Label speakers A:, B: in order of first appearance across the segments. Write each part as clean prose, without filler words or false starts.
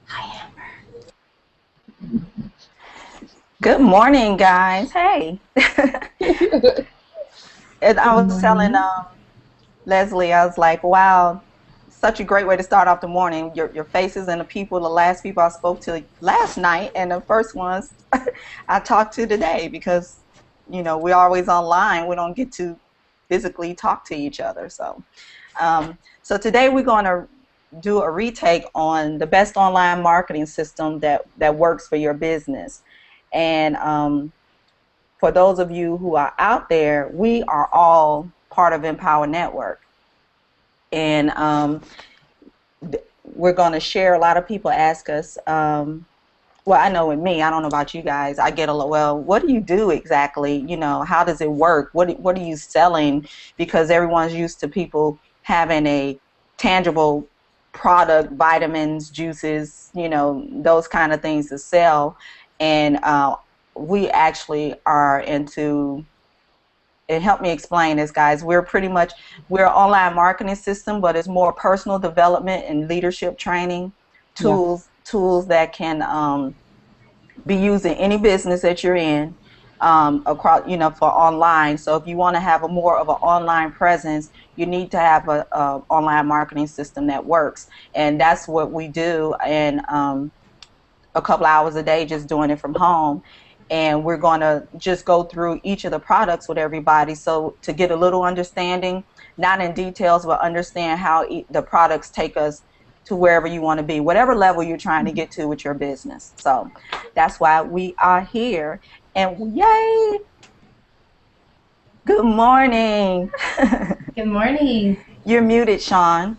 A: Hi, Amber. Good morning, guys. Hey. And I
B: Good
A: was telling
B: morning.
A: Leslie, I was like, wow, such a great way to start off the morning. Your faces and the people, the last people I spoke to last night, and the first ones I talked to today because, we're always online. We don't get to physically talk to each other. So today we're going to do a retake on the best online marketing system that works for your business. And for those of you who are out there, we are all part of Empower Network. And we're going to share. A lot of people ask us, well, I know with me, I don't know about you guys, I get a lot, well, what do you do exactly? How does it work? What are you selling? Because everyone's used to people having a tangible product, vitamins, juices, those kind of things to sell. And we actually are into, and help me explain this, guys. We're an online marketing system, but it's more personal development and leadership training
B: Yeah.
A: tools that can be used in any business that you're in, across, for online. So if you want to have a more of an online presence, you need to have a online marketing system that works, and that's what we do. And a couple hours a day just doing it from home. And we're going to just go through each of the products with everybody, so to get a little understanding, not in details, but understand how the products take us to wherever you want to be, whatever level you're trying to get to with your business. So that's why we are here. And yay, good morning.
B: Good morning.
A: You're muted, Sean.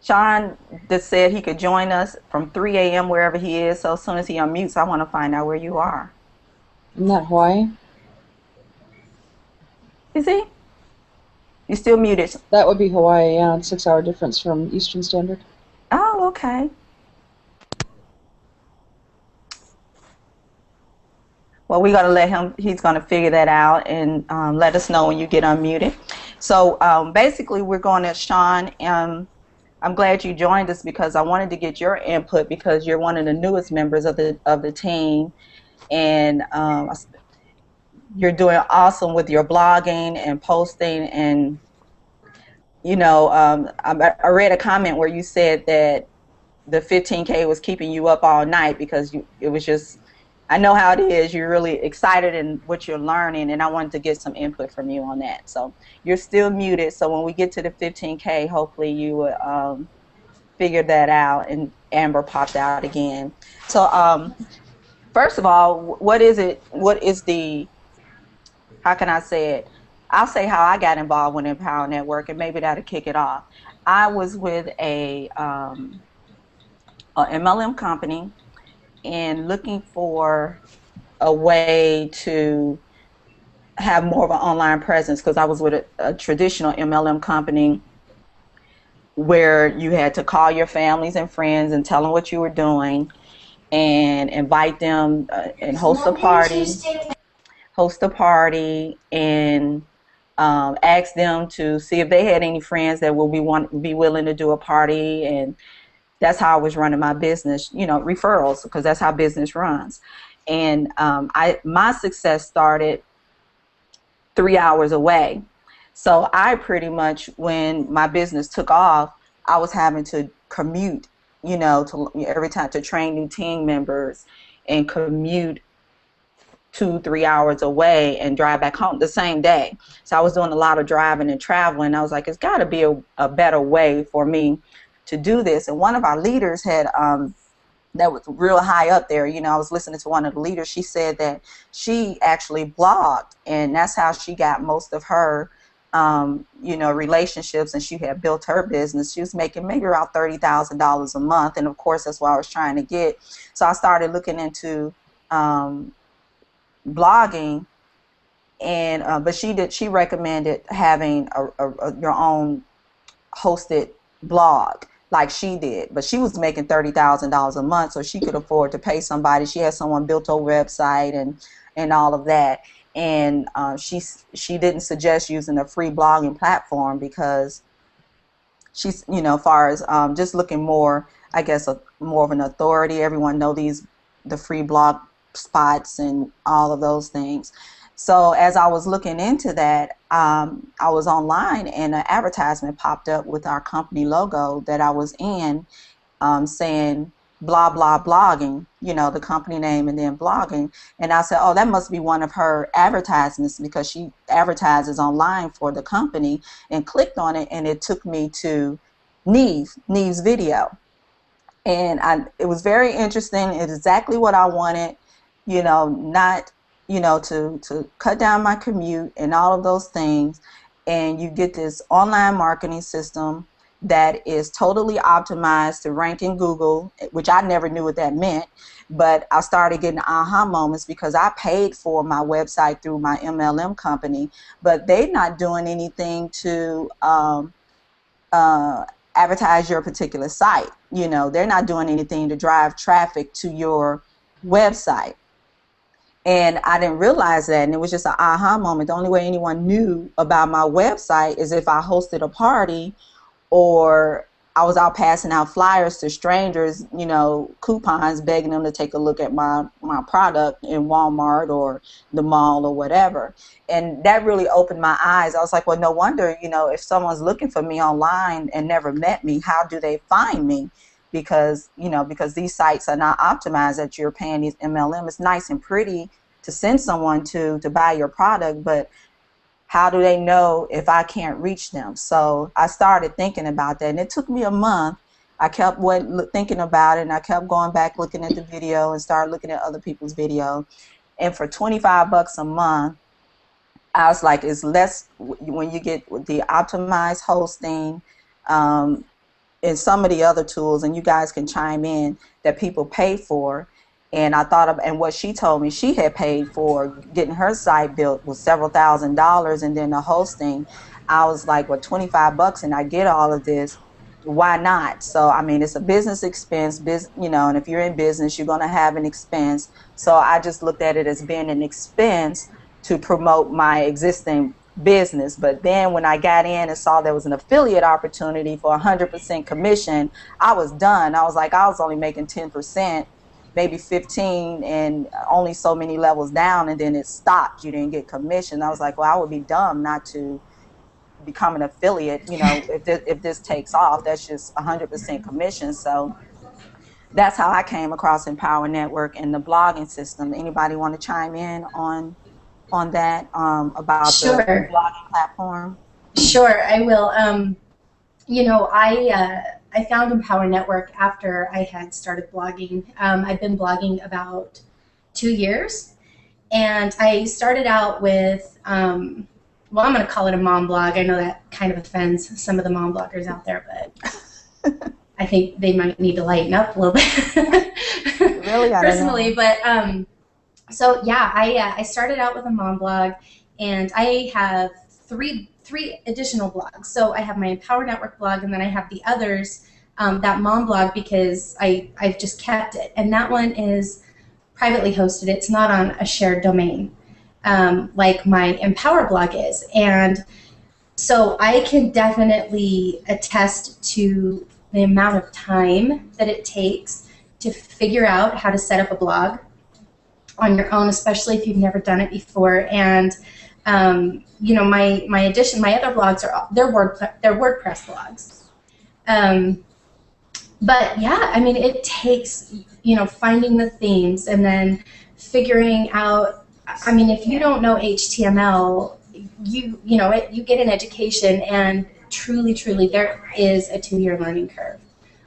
A: Sean just said he could join us from 3 a.m. wherever he is. So as soon as he unmutes, I want to find out where you are.
B: Isn't that Hawaii?
A: Is he? You still muted.
B: That would be Hawaii, yeah. 6 hour difference from Eastern Standard.
A: Oh, okay. Well, we're going to let him, he's going to figure that out, and let us know when you get unmuted. So basically, we're going to, Sean, I'm glad you joined us because I wanted to get your input because you're one of the newest members of the team. And you're doing awesome with your blogging and posting. And, I read a comment where you said that the 15K was keeping you up all night because it was just, I know how it is. You're really excited in what you're learning, and I wanted to get some input from you on that. So you're still muted. So when we get to the 15K, hopefully you will figure that out. And Amber popped out again. So first of all, what is it? What is the, how can I say it? I'll say how I got involved with Empower Network, and maybe that'll kick it off. I was with a MLM company and looking for a way to have more of an online presence because I was with a traditional MLM company where you had to call your families and friends and tell them what you were doing and invite them, and host a party and ask them to see if they had any friends that will be willing to do a party. And that's how I was running my business, referrals, because that's how business runs. And my success started 3 hours away. So I pretty much, when my business took off, I was having to commute, to every time to train new team members and commute 2-3 hours away and drive back home the same day. So I was doing a lot of driving and traveling. I was like, it's got to be a better way for me to do this. And one of our leaders had that was real high up there. I was listening to one of the leaders. She said that she actually blogged, and that's how she got most of her, relationships, and she had built her business. She was making maybe around $30,000 a month, and of course, that's what I was trying to get. So I started looking into blogging, and but she recommended having your own hosted blog like she did, but she was making $30,000 a month, so she could afford to pay somebody. She had someone built her website and all of that. and she didn't suggest using a free blogging platform because she's, far as just looking more, I guess, more of an authority. Everyone know the free blog spots and all of those things. So as I was looking into that, I was online and an advertisement popped up with our company logo that I was in, saying blah blah blogging, the company name and then blogging. And I said, oh, that must be one of her advertisements because she advertises online for the company, and clicked on it, and it took me to Neve's video. And it was very interesting. It's exactly what I wanted, not, to cut down my commute and all of those things. And you get this online marketing system that is totally optimized to rank in Google, which I never knew what that meant. But I started getting aha moments because I paid for my website through my MLM company, but they're not doing anything to uh, advertise your particular site. They're not doing anything to drive traffic to your website. And I didn't realize that, and it was just an aha moment. The only way anyone knew about my website is if I hosted a party, or I was out passing out flyers to strangers, coupons, begging them to take a look at my product in Walmart or the mall or whatever. And that really opened my eyes. I was like, well, no wonder, if someone's looking for me online and never met me, how do they find me? Because these sites are not optimized that you're paying these MLM. It's nice and pretty to send someone to buy your product, but how do they know if I can't reach them? So I started thinking about that, and it took me a month. I kept thinking about it, and I kept going back looking at the video and started looking at other people's video. And for $25 a month, I was like, it's less when you get the optimized hosting, and some of the other tools, and you guys can chime in, that people pay for. And I thought of, and what she told me she had paid for getting her site built was several $1,000s, and then the hosting, I was like, well, $25 and I get all of this, why not? So I mean, it's a business expense, and if you're in business, you're going to have an expense. So I just looked at it as being an expense to promote my existing business. But then when I got in and saw there was an affiliate opportunity for 100% commission, I was done. I was like, I was only making 10%, maybe 15, and only so many levels down, and then it stopped. You didn't get commission. I was like, well, I would be dumb not to become an affiliate, if this takes off. That's just 100% commission. So that's how I came across Empower Network and the blogging system. Anybody want to chime in on that, about the
C: Sure.
A: blogging platform?
C: Sure, I will. I found Empower Network after I had started blogging. I've been blogging about 2 years, and I started out with, well, I'm going to call it a mom blog. I know that kind of offends some of the mom bloggers out there, but I think they might need to lighten up a little bit.
A: Really,
C: Personally, but so yeah, I started out with a mom blog, and I have three additional blogs. So I have my Empower Network blog, and then I have the others, that mom blog, because I've just kept it, and that one is privately hosted. It's not on a shared domain, like my Empower blog is. And so I can definitely attest to the amount of time that it takes to figure out how to set up a blog on your own, especially if you've never done it before. And my other blogs they're WordPress blogs. But yeah, I mean, it takes, finding the themes and then figuring out. I mean, if you don't know HTML, you get an education, and truly, there is a 2-year learning curve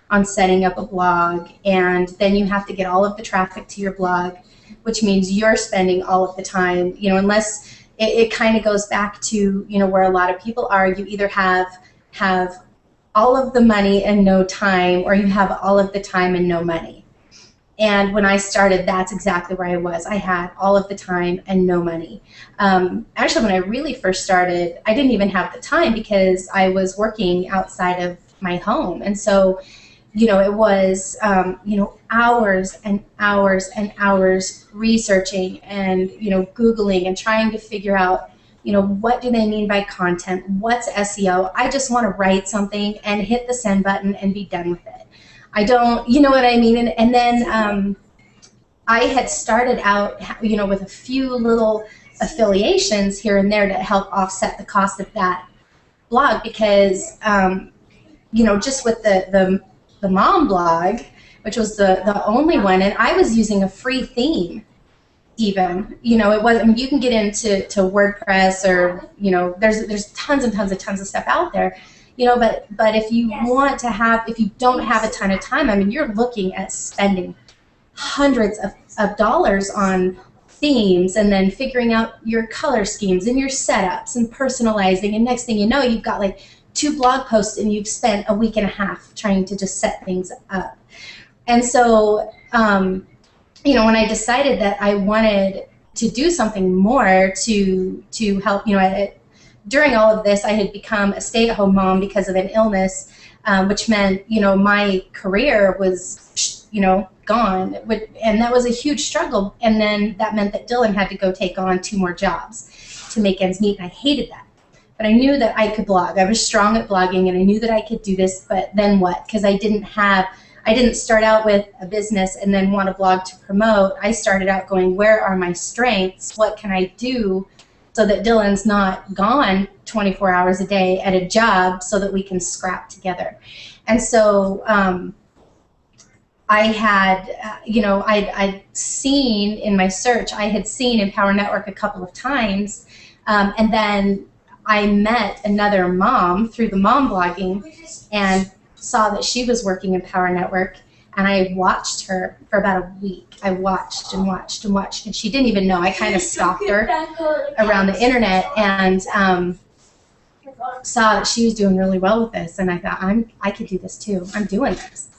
C: on setting up a blog, and then you have to get all of the traffic to your blog, which means you're spending all of the time, unless it kind of goes back to, where a lot of people are. You either have all of the money and no time, or you have all of the time and no money. And when I started, that's exactly where I was. I had all of the time and no money. Actually, when I really first started, I didn't even have the time because I was working outside of my home. And so it was, hours and hours and hours researching and, Googling and trying to figure out, what do they mean by content? What's SEO? I just want to write something and hit the send button and be done with it. I don't, you know what I mean? And then I had started out, with a few little affiliations here and there to help offset the cost of that blog because, just with the mom blog, which was the only one, and I was using a free theme even. It wasn't, I mean, you can get into WordPress or, there's tons and tons of stuff out there, but if you want to if you don't have a ton of time, I mean, you're looking at spending hundreds of dollars on themes and then figuring out your color schemes and your setups and personalizing, and next thing you know, you've got like 2 blog posts and you've spent a week and a half trying to just set things up. And so when I decided that I wanted to do something more to help, during all of this, I had become a stay-at-home mom because of an illness, which meant, my career was, gone, and that was a huge struggle. And then that meant that Dylan had to go take on 2 more jobs to make ends meet, and I hated that. But I knew that I could blog. I was strong at blogging, and I knew that I could do this, but then what? Because I didn't start out with a business and then want a blog to promote. I started out going, where are my strengths? What can I do so that Dylan's not gone 24 hours a day at a job so that we can scrap together? And so I had, I'd seen in my search, I had seen Empower Network a couple of times, and then I met another mom through the mom blogging and saw that she was working in Empower Network, and I watched her for about a week. I watched and watched and watched, and she didn't even know. I kind of stalked her around the internet and saw that she was doing really well with this, and I thought, I could do this too. I'm doing this.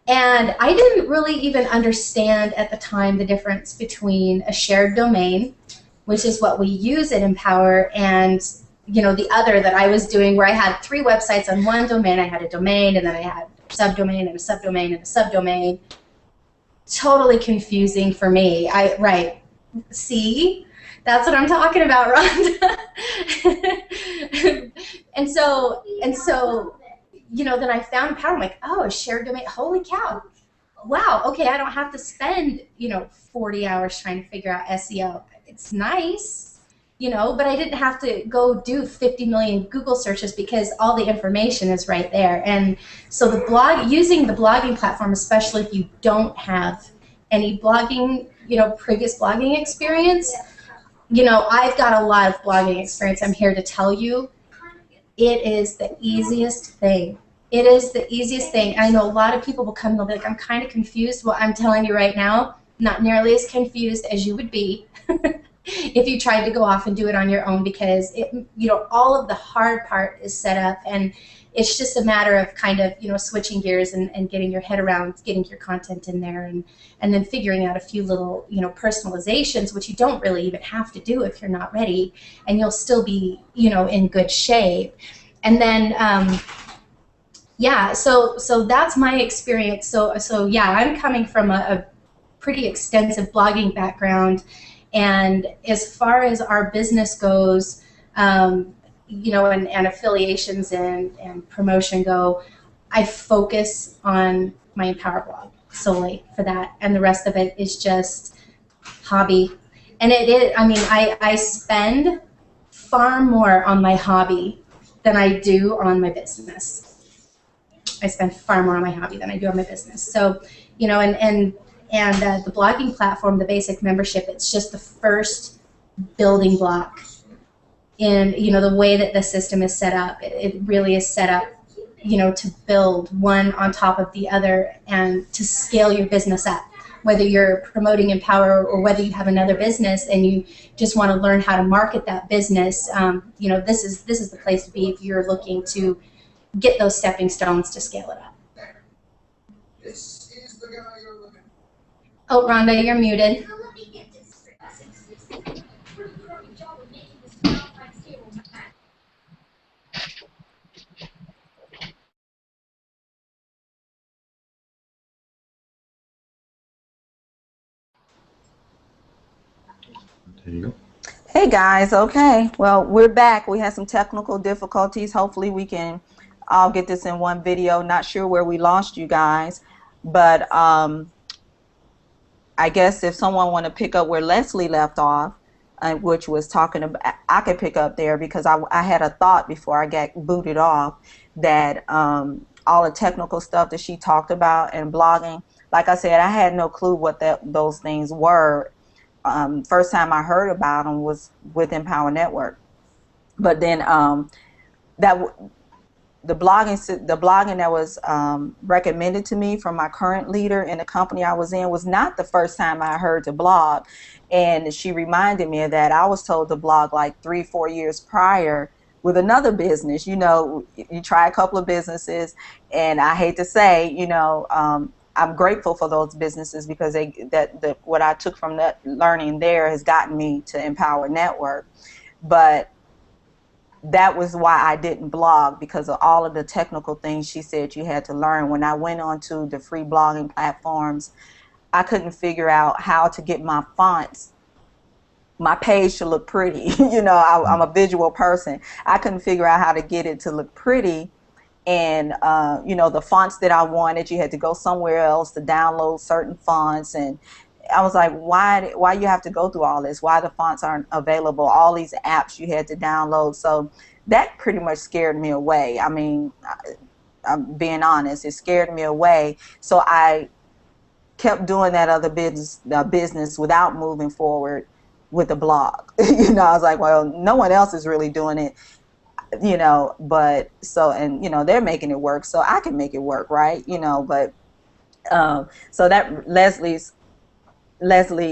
C: And I didn't really even understand at the time the difference between a shared domain, which is what we use at Empower, and the other that I was doing where I had 3 websites on one domain. I had a domain, and then I had a subdomain and a subdomain and a subdomain. Totally confusing for me. Right. See? That's what I'm talking about, Rhonda. and so then I found Empower. I'm like, oh, a shared domain. Holy cow. Wow, okay, I don't have to spend, 40 hours trying to figure out SEO. It's nice, but I didn't have to go do 50 million Google searches because all the information is right there. And so using the blogging platform, especially if you don't have any blogging, previous blogging experience, I've got a lot of blogging experience. I'm here to tell you, it is the easiest thing. It is the easiest thing. I know a lot of people will come and they'll be like, I'm kind of confused. Well, I'm telling you right now, not nearly as confused as you would be if you tried to go off and do it on your own, because all of the hard part is set up, and it's just a matter of kind of switching gears and getting your head around getting your content in there, and then figuring out a few little personalizations, which you don't really even have to do if you're not ready, and you'll still be in good shape. And then yeah, so that's my experience. So yeah, I'm coming from a pretty extensive blogging background, and as far as our business goes, and affiliations and promotion go, I focus on my Empower blog solely for that, and the rest of it is just hobby. And I spend far more on my hobby than I do on my business. I spend far more on my hobby than I do on my business. So, and the blogging platform, the basic membership, it's just the first building block in, the way that the system is set up. It really is set up, to build one on top of the other and to scale your business up. Whether you're promoting Empower or whether you have another business and you just want to learn how to market that business, this is the place to be if you're looking to get those stepping stones to scale it up. This is the guy you're looking for. Oh, Rhonda, you're muted.
D: There you go.
A: Hey guys, okay. Well, we're back. We had some technical difficulties. Hopefully, we can all get this in one video. Not sure where we lost you guys, but I guess if someone want to pick up where Leslie left off, which was talking about, I could pick up there because I had a thought before I got booted off that all the technical stuff that she talked about and blogging. Like I said, I had no clue what those things were. First time I heard about them was with Empower Network, but then that the blogging that was recommended to me from my current leader in the company I was in was not the first time I heard to blog, and she reminded me of that. I was told to blog like 3-4 years prior with another business. You try a couple of businesses, and I hate to say, I'm grateful for those businesses because what I took from that learning there has gotten me to Empower Network. But that was why I didn't blog, because of all of the technical things she said you had to learn. When I went onto the free blogging platforms, I couldn't figure out how to get my fonts. My page should look pretty. I'm a visual person. I couldn't figure out how to get it to look pretty. And, the fonts that I wanted, you had to go somewhere else to download certain fonts. And I was like, why you have to go through all this? Why the fonts aren't available? All these apps you had to download. So that pretty much scared me away. I mean, I'm being honest, it scared me away. So I kept doing that other business without moving forward with the blog. I was like, well, no one else is really doing it, but so, and, they're making it work, so I can make it work, right? But so that Leslie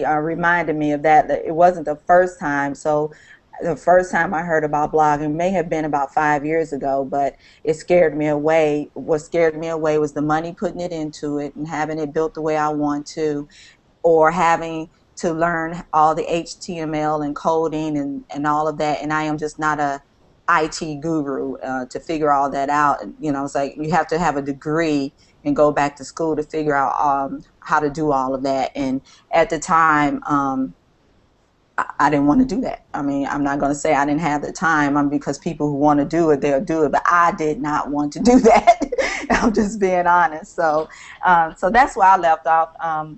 A: reminded me of that it wasn't the first time. So the first time I heard about blogging may have been about 5 years ago, but it scared me away. What scared me away was the money, putting it into it and having it built the way I want to, or having to learn all the HTML and coding and all of that. And I am just not a IT guru to figure all that out. It's like you have to have a degree and go back to school to figure out how to do all of that. And at the time, I didn't want to do that. I mean, I'm not going to say I didn't have the time, because people who want to do it, they'll do it. But I did not want to do that. I'm just being honest. So that's where I left off. I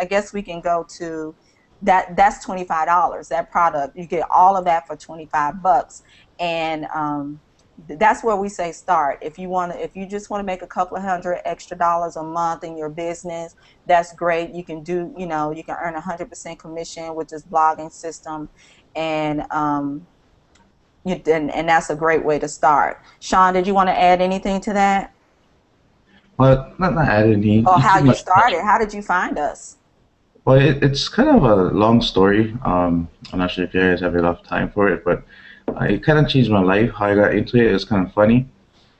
A: guess we can go to that. That's $25. That product, you get all of that for $25, and that's where we say start. If you just want to make a couple of $100 extra a month in your business, that's great. You can do, you can earn 100% commission with this blogging system, and and that's a great way to start. Sean, did you want to add anything to that?
D: Well, not add any.
A: Or how
D: pretty
A: you
D: much
A: started? How did you find us?
D: Well, it's kind of a long story. I'm not sure if you guys have enough time for it, but it kind of changed my life. How I got into it is kind of funny.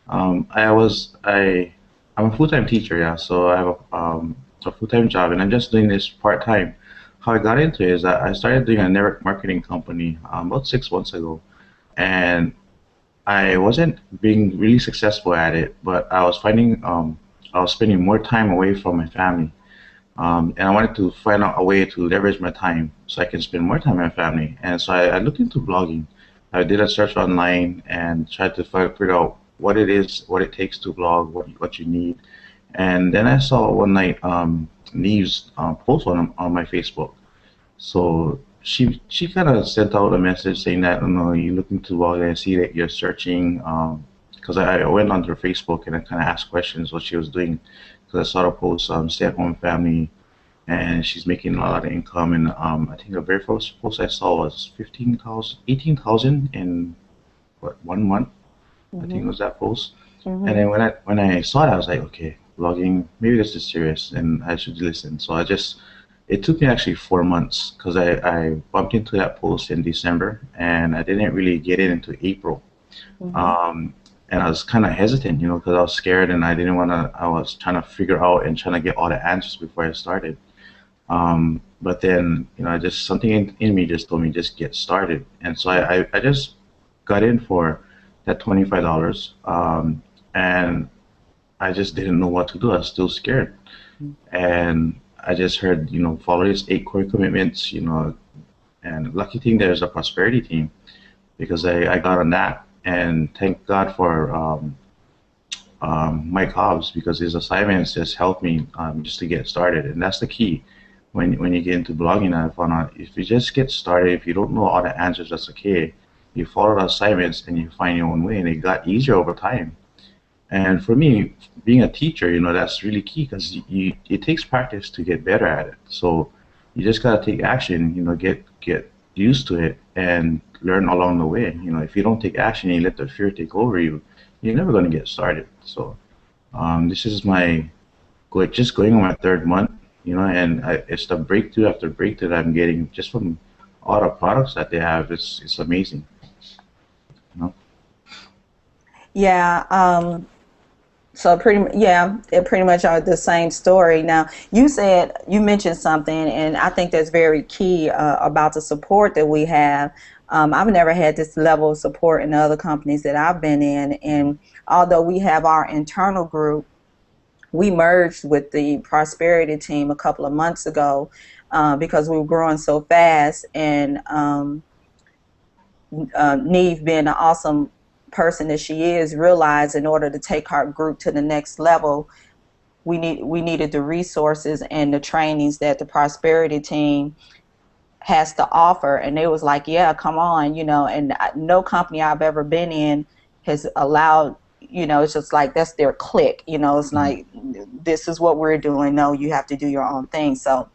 D: I'm a full-time teacher, yeah, so I have a full-time job, and I'm just doing this part-time. How I got into it is that I started doing a network marketing company about 6 months ago, and I wasn't being really successful at it, but I was finding I was spending more time away from my family. And I wanted to find out a way to leverage my time so I can spend more time with my family. And so I looked into blogging. I did a search online and tried to figure out what it is, what it takes to blog, what you need. And then I saw one night Neve's post on my Facebook. So she kind of sent out a message saying that, you're looking to blog, and I see that you're searching. Because I went onto her Facebook and I kind of asked questions what she was doing, because I saw the post, stay-at-home family, and she's making a lot of income. And I think the very first post I saw was 15,000, 18,000 in what, 1 month. I think it
A: Mm-hmm.
D: was that post. And
A: Mm-hmm.
D: then when I saw it, I was like, okay, blogging, maybe this is serious, and I should listen. So it took me actually 4 months, because I bumped into that post in December, and I didn't really get it into April.
A: Mm-hmm.
D: Um, and I was kind of hesitant, because I was scared and I didn't want to. I was trying to figure out and trying to get all the answers before I started. But then, I just something in me just told me just get started, and so I just got in for that $25, and I just didn't know what to do. I was still scared, and I just heard, follow these 8 core commitments, and lucky thing there's a prosperity team because I got on that. And thank God for Mike Hobbs because his assignments just helped me just to get started. And that's the key when you get into blogging. I found out if you just get started, if you don't know all the answers, that's okay. You follow the assignments and you find your own way, and it got easier over time. And for me, being a teacher, that's really key because it takes practice to get better at it. So you just gotta take action, get used to it and learn along the way. If you don't take action and you let the fear take over you, you're never gonna get started. So this is just going on my 3rd month, and it's the breakthrough after breakthrough that I'm getting just from all the products that they have. It's amazing, you know.
A: Yeah. So yeah, it pretty much are the same story. Now, you mentioned something, and I think that's very key about the support that we have. I've never had this level of support in the other companies that I've been in, and although we have our internal group, we merged with the prosperity team a couple of months ago because we were growing so fast, and Neve, being an awesome person that she is, realized in order to take our group to the next level, we needed the resources and the trainings that the prosperity team has to offer. And they was like, yeah, come on, and no company I've ever been in has allowed, it's just like that's their clique, it's
D: Mhm.
A: like this is what we're doing. No, you have to do your own thing. So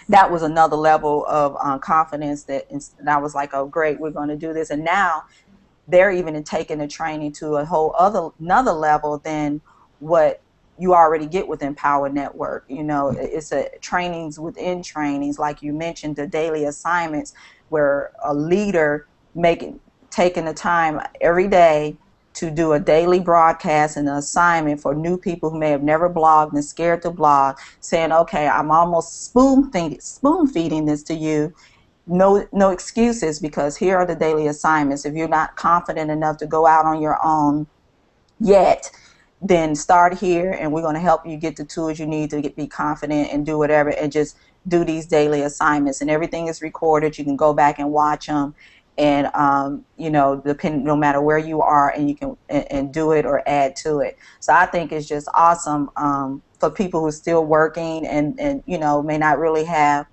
A: that was another level of confidence that I was like, oh great, we're going to do this. And now they're even taking the training to a whole another level than what you already get with Empower Network. It's a trainings within trainings, like you mentioned, the daily assignments where a leader taking the time every day to do a daily broadcast and an assignment for new people who may have never blogged and scared to blog, saying, okay, I'm almost spoon feeding this to you. No excuses, because here are the daily assignments. If you're not confident enough to go out on your own yet, then start here, and we're going to help you get the tools you need to be confident and do whatever, and just do these daily assignments. And everything is recorded. You can go back and watch them, and depending, no matter where you are, and you can and do it or add to it. So I think it's just awesome for people who are still working and may not really have,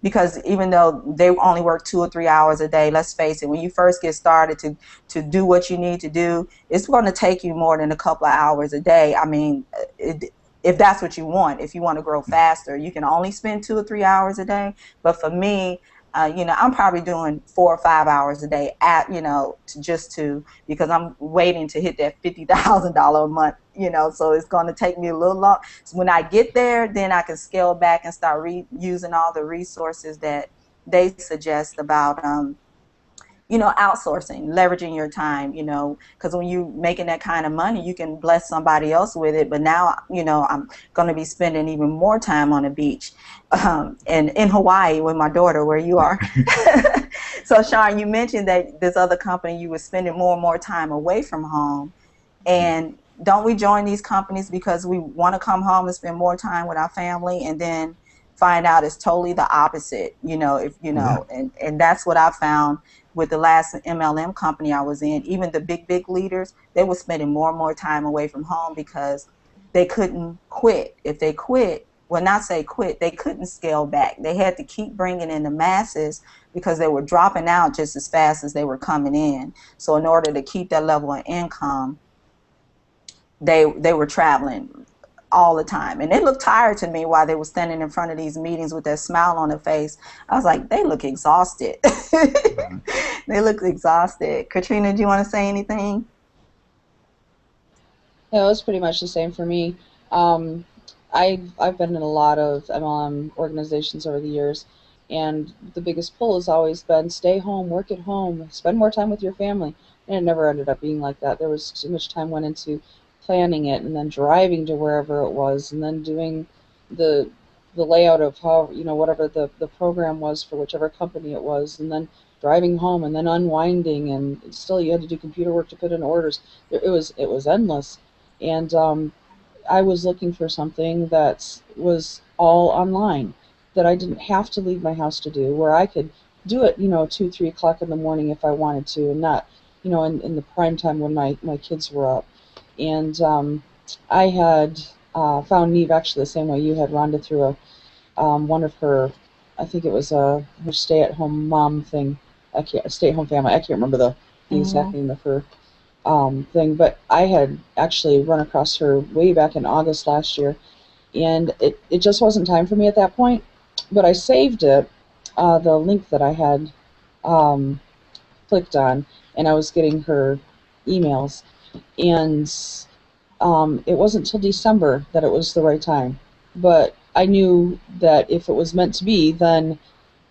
A: because even though they only work 2 or 3 hours a day, let's face it, when you first get started to do what you need to do, it's going to take you more than a couple of hours a day. I mean, if that's what you want. If you want to grow faster, you can only spend 2 or 3 hours a day. But for me, I'm probably doing 4 or 5 hours a day because I'm waiting to hit that $50,000 a month. So it's going to take me a little long. So when I get there, then I can scale back and start using all the resources that they suggest about outsourcing, leveraging your time, because when you're making that kind of money, you can bless somebody else with it. But now, I'm going to be spending even more time on the beach, and in Hawaii with my daughter, where you are. So, Sean, you mentioned that this other company, you were spending more and more time away from home. And don't we join these companies because we want to come home and spend more time with our family, and then find out it's totally the opposite, if
D: Yeah.
A: and that's what I found with the last MLM company I was in. Even the big leaders, they were spending more and more time away from home because they couldn't quit. If they quit, well, not say quit, they couldn't scale back. They had to keep bringing in the masses because they were dropping out just as fast as they were coming in. So in order to keep that level of income, they were traveling all the time, and they looked tired to me while they were standing in front of these meetings with that smile on their face. I was like, they look exhausted.
D: Mhm.
A: They look exhausted. Katrina, do you want to say anything?
B: Yeah, it was pretty much the same for me. Um, I've been in a lot of MLM organizations over the years, and the biggest pull has always been stay home, work at home, spend more time with your family. And it never ended up being like that. There was too much time went into planning it, and then driving to wherever it was, and then doing the the layout of how, whatever the program was for whichever company it was, and then driving home, and then unwinding, and still you had to do computer work to put in orders. It was endless. And I was looking for something that was all online, that I didn't have to leave my house to do, where I could do it, 2, 3 o'clock in the morning if I wanted to, and not, in the prime time when my kids were up. And I had found Neve actually the same way you had, Rhonda, through one of her, I think it was her stay-at-home mom thing, stay-at-home family. I can't remember the exact
A: Hmm.
B: name of her thing, but I had actually run across her way back in August last year, and it just wasn't time for me at that point. But I saved it, the link that I had um, clicked on, and I was getting her emails, and it wasn't till December that it was the right time. But I knew that if it was meant to be, then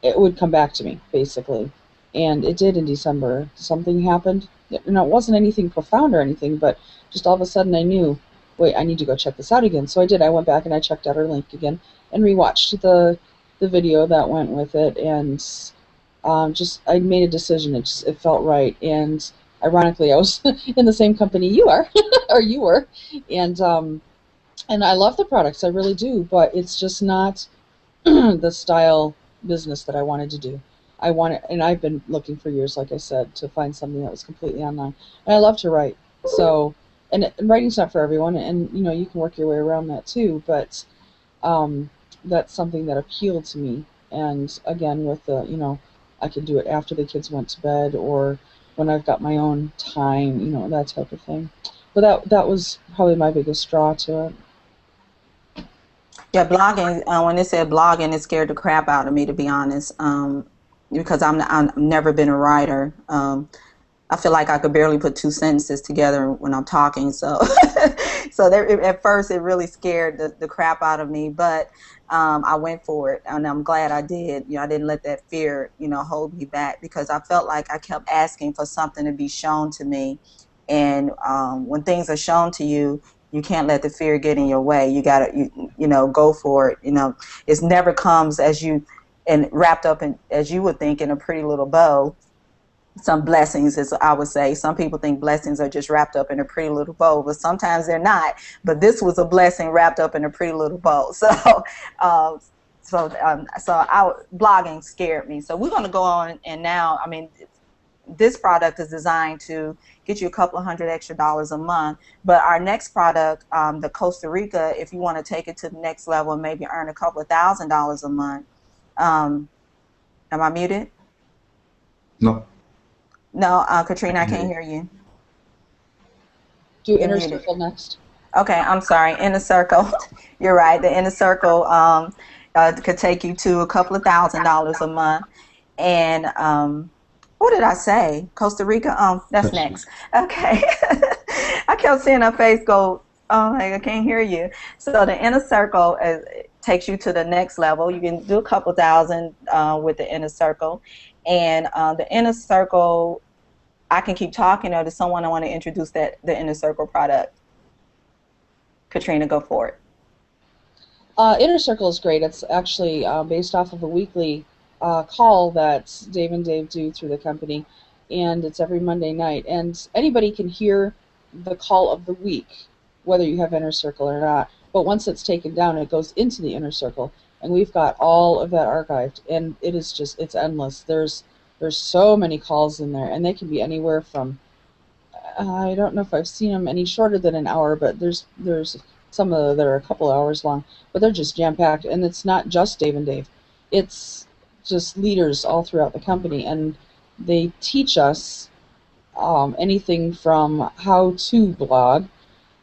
B: it would come back to me, basically. And it did in December. Something happened. It wasn't anything profound or anything, but just all of a sudden I knew, wait, I need to go check this out again. So I did. I went back and I checked out her link again and rewatched the video that went with it, and just I made a decision. It felt right, and ironically, I was in the same company you are, or you were, and and I love the products. I really do, but it's just not the style business that I wanted to do. I wanted, and I've been looking for years, like I said, to find something that was completely online. And I love to write, so and writing's not for everyone, and you can work your way around that too. But that's something that appealed to me. And again, with I could do it after the kids went to bed or when I've got my own time, that type of thing. But that was probably my biggest draw to it.
A: Yeah, blogging. When they said blogging, it scared the crap out of me, to be honest. Because I've never been a writer. I feel like I could barely put two sentences together when I'm talking. So, so there, at first it really scared the crap out of me. But I went for it, and I'm glad I did. I didn't let that fear, hold me back, because I felt like I kept asking for something to be shown to me. And when things are shown to you, you can't let the fear get in your way. You gotta, go for it. It never comes as you and wrapped up in, as you would think, in a pretty little bow. Some blessings, as I would say. Some people think blessings are just wrapped up in a pretty little bow, but sometimes they're not. But this was a blessing wrapped up in a pretty little bow. Uh, blogging scared me. So we're going to go on, and now, I mean, this product is designed to get you a couple of hundred extra dollars a month. But our next product, the Costa Rica, if you want to take it to the next level and maybe earn a couple of $1,000s a month. Um, am I muted?
D: No,
A: No,
D: I
A: Katrina, I
D: can hear
A: can't
D: you.
A: hear you.
B: Do
A: You're
B: Inner
A: muted.
B: Circle next.
A: Okay, I'm sorry. Inner circle. You're right. The inner circle could take you to a couple of $1,000s a month. And what did I say? Costa Rica? That's
D: Costa
A: next.
D: Rica.
A: Okay. I kept seeing her face go, oh, like, I can't hear you. So the inner circle takes you to the next level. You can do a couple thousand with the inner circle. And the inner circle, I can keep talking, or to someone I want to introduce the inner circle product. Katrina, go for it.
B: Inner Circle is great. It's actually based off of a weekly call that Dave and Dave do through the company, and it's every Monday night. And anybody can hear the call of the week, whether you have Inner Circle or not. But once it's taken down, it goes into the Inner Circle, and we've got all of that archived, and it is just it's endless. There's so many calls in there, and they can be anywhere from I don't know if I've seen them any shorter than an hour, but there's some that are a couple hours long, but they're just jam packed, and it's not just Dave and Dave. It's just leaders all throughout the company, and they teach us anything from how to blog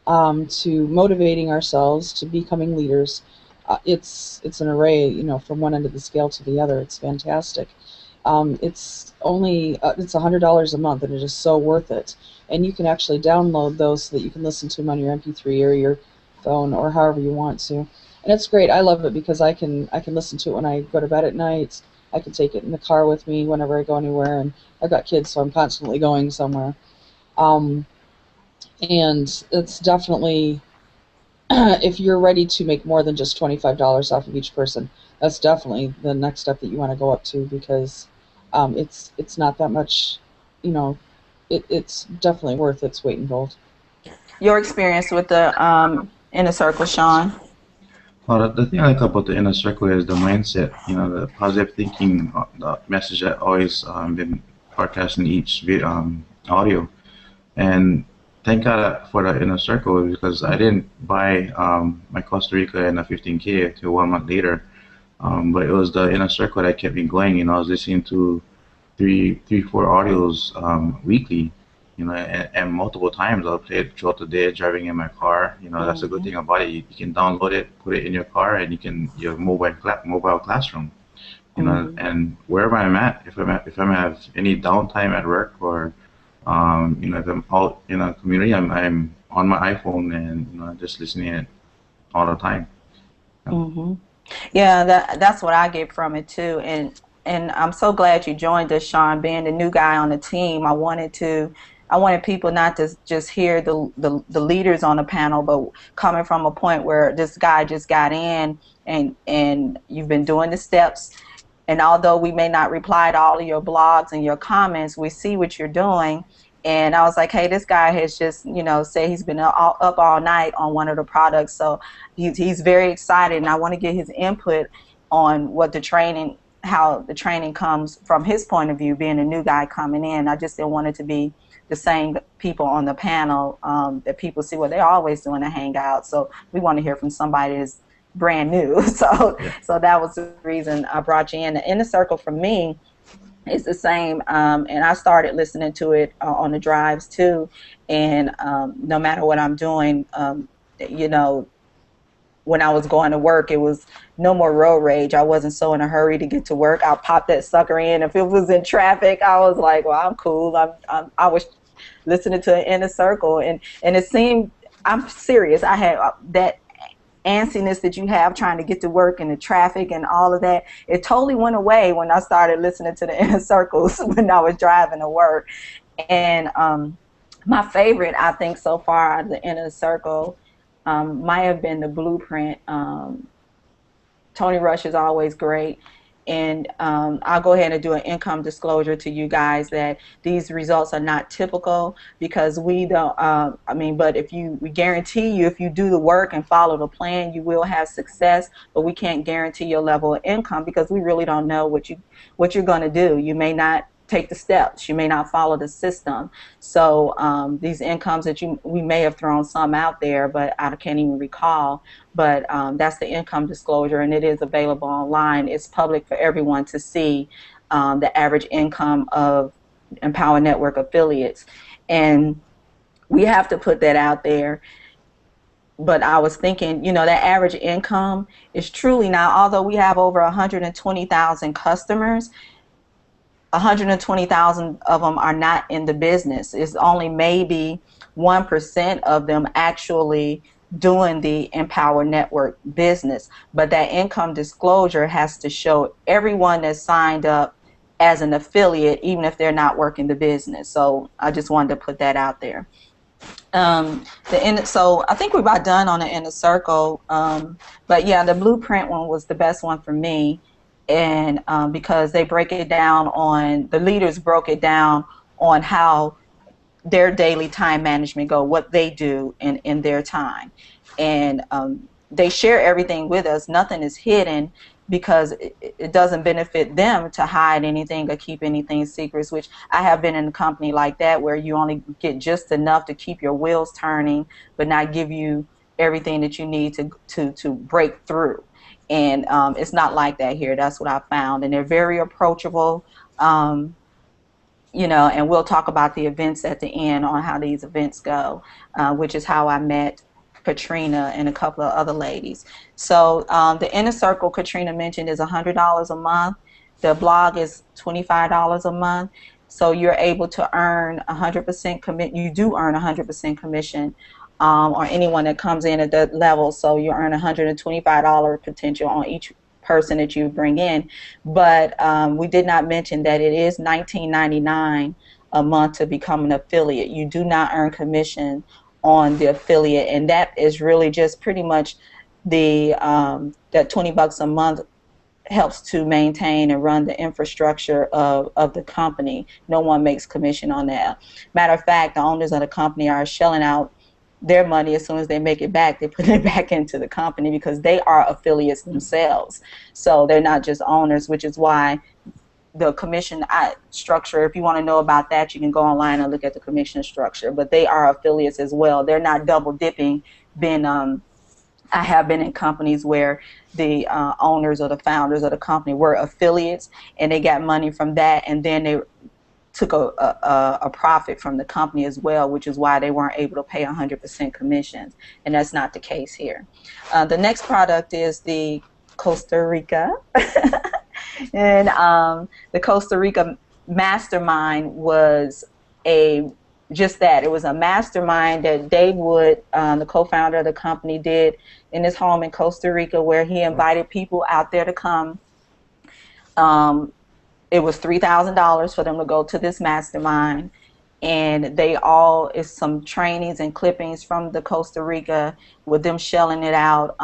B: to motivating ourselves to becoming leaders. It's an array, from one end of the scale to the other. It's fantastic. It's only it's $100 a month, and it is so worth it. And you can actually download those so that you can listen to them on your MP3 or your phone or however you want to. And it's great. I love it because I can listen to it when I go to bed at night. I can take it in the car with me whenever I go anywhere, and I've got kids, so I'm constantly going somewhere. Um, and it's definitely if you're ready to make more than just $25 off of each person, that's definitely the next step that you want to go up to, because it's not that much, you know, it's definitely worth its weight in gold.
A: Your experience with the Inner Circle, Sean?
D: Well, the thing I like about the inner circle is the mindset, the positive thinking, the message that always been broadcast in each audio. And thank God for the inner circle because I didn't buy my Costa Rica and a 15K till 1 month later. But it was the inner circle that kept me going. I was listening to four audios weekly, and multiple times. I'll play it throughout the day driving in my car. That's a good
A: Hmm.
D: thing about it. You can download it, put it in your car, and you can your mobile classroom.
A: Hmm.
D: And wherever I'm at, if I'm have any downtime at work or if I'm out in a community, I'm on my iPhone and just listening it all the time. Yeah.
A: Hmm. Yeah, that's what I get from it too. And I'm so glad you joined us, Sean. Being the new guy on the team, I wanted people not to just hear the leaders on the panel, but coming from a point where this guy just got in and you've been doing the steps. And although we may not reply to all of your blogs and your comments, we see what you're doing. And I was like, hey, this guy has just, said he's been up all night on one of the products. So he's very excited. And I want to get his input on how the training comes from his point of view, being a new guy coming in. I just didn't want it to be the same people on the panel that people see what they're always doing a hangout. So we want to hear from somebody that's brand new. So
D: Yeah.
A: so that was the reason I brought you in. The inner circle for me is the same, and I started listening to it on the drives too. And no matter what I'm doing, you know, when I was going to work, it was no more road rage. I wasn't so in a hurry to get to work. I'll pop that sucker in. If it was in traffic, I was like, well, I'm cool. I was listening to an inner circle, and it seemed, I'm serious. I had that antsiness that you have trying to get to work and the traffic and all of that, it totally went away when I started listening to the inner circles when I was driving to work. And my favorite, I think, so far, the inner circle, might have been the blueprint. Tony Rush is always great. And I'll go ahead and do an income disclosure to you guys that these results are not typical because we don't, but we guarantee you if you do the work and follow the plan, you will have success, but we can't guarantee your level of income because we really don't know what you're going to do. You may not take the steps. You may not follow the system. So these incomes that we may have thrown some out there, but I can't even recall. But that's the income disclosure, and it is available online. It's public for everyone to see the average income of Empower Network affiliates. And we have to put that out there. But I was thinking, that average income is truly now, although we have over 120,000 customers, 120,000 of them are not in the business. It's only maybe 1% of them actually doing the Empower Network business. But that income disclosure has to show everyone that's signed up as an affiliate, even if they're not working the business. So I just wanted to put that out there. So I think we're about done on the inner circle. But yeah, the blueprint one was the best one for me, and because they break it down on the leaders broke it down on how their daily time management go, what they do in their time, and they share everything with us. Nothing is hidden because it doesn't benefit them to hide anything or keep anything secrets, which I have been in a company like that where you only get just enough to keep your wheels turning but not give you everything that you need to break through. And it's not like that here. That's what I found. And they're very approachable. And we'll talk about the events at the end on how these events go, which is how I met Katrina and a couple of other ladies. So the inner circle Katrina mentioned is $100 a month. The blog is $25 a month. So you're able to earn 100% commit. You do earn 100% commission, or anyone that comes in at that level. So you earn $125 potential on each person that you bring in. But we did not mention that it is $19.99 a month to become an affiliate. You do not earn commission on the affiliate, and that is really just pretty much that $20 a month helps to maintain and run the infrastructure of the company. No one makes commission on that. Matter of fact, the owners of the company are shelling out their money as soon as they make it back. They put it back into the company because they are affiliates themselves. So they're not just owners, which is why the commission structure, if you want to know about that, you can go online and look at the commission structure. But they are affiliates as well. They're not double dipping. I have been in companies where the owners or the founders of the company were affiliates, and they got money from that, and then they took a profit from the company as well, which is why they weren't able to pay 100% commissions, and that's not the case here. The next product is the Costa Rica. And the Costa Rica mastermind was a just that. It was a mastermind that Dave Wood, the co-founder of the company, did in his home in Costa Rica, where he invited people out there to come. It was $3,000 for them to go to this mastermind, and they all is some trainings and clippings from the Costa Rica with them shelling it out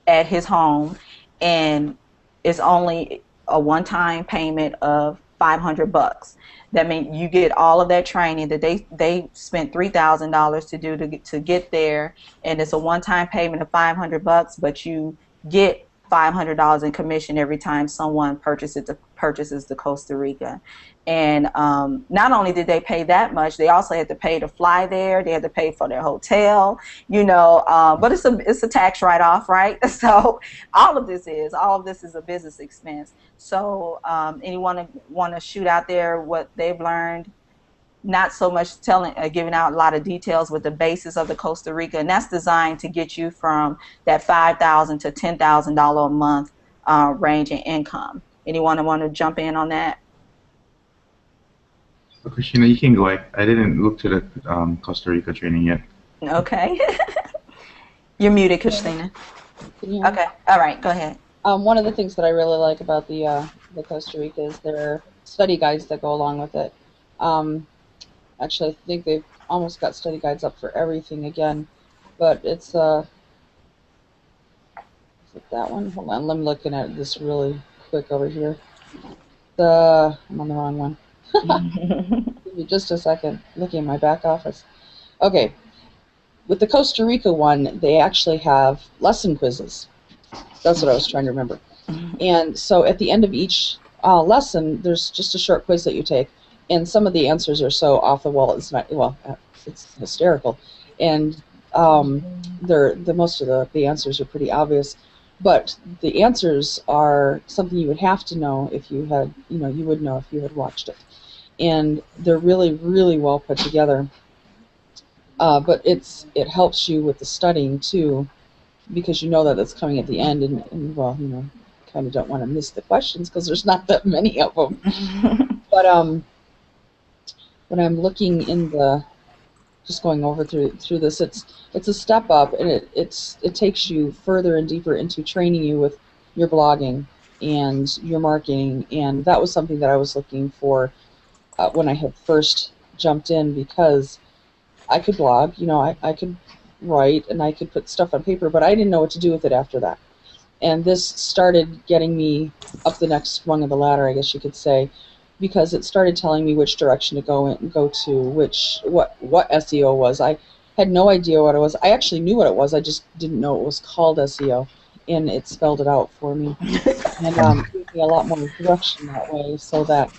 A: at his home, and it's only a one-time payment of $500. That means you get all of that training that they spent $3,000 to do to get there, and it's a one-time payment of $500, but you get $500 in commission every time someone purchases the Costa Rica. And not only did they pay that much, they also had to pay to fly there. They had to pay for their hotel, but it's a tax write-off, right? So all of this is a business expense. So anyone want to shoot out there what they've learned? Not so much giving out a lot of details with the basis of the Costa Rica, and that's designed to get you from that $5,000 to $10,000 a month range in income. Anyone want to jump in on that?
D: So Christina, you can go. I didn't look to the Costa Rica training yet.
A: Okay. You're muted, Christina. Okay. All right. Go ahead.
B: One of the things that I really like about the Costa Rica is their study guides that go along with it. Actually, I think they've almost got study guides up for everything again, but it's is it that one? Hold on, I'm looking at this really quick over here. I'm on the wrong one. Give me just a second. Looking at my back office. Okay, with the Costa Rica one, they actually have lesson quizzes. That's what I was trying to remember. And so at the end of each lesson, there's just a short quiz that you take. And some of the answers are so off the wall, it's hysterical. And most of the answers are pretty obvious. But the answers are something you would have to know if you had, you would know if you had watched it. And they're really, really well put together. But it helps you with the studying too, because you know that it's coming at the end, and kind of don't want to miss the questions because there's not that many of them. But when I'm looking just going over through this, it's a step up, and it takes you further and deeper into training you with your blogging and your marketing, and that was something that I was looking for when I had first jumped in, because I could blog, I could write and I could put stuff on paper, but I didn't know what to do with it after that. And this started getting me up the next rung of the ladder, I guess you could say, because it started telling me which direction to go to, what SEO was. I had no idea what it was. I actually knew what it was, I just didn't know it was called SEO, and it spelled it out for me. And gave me a lot more direction that way, so that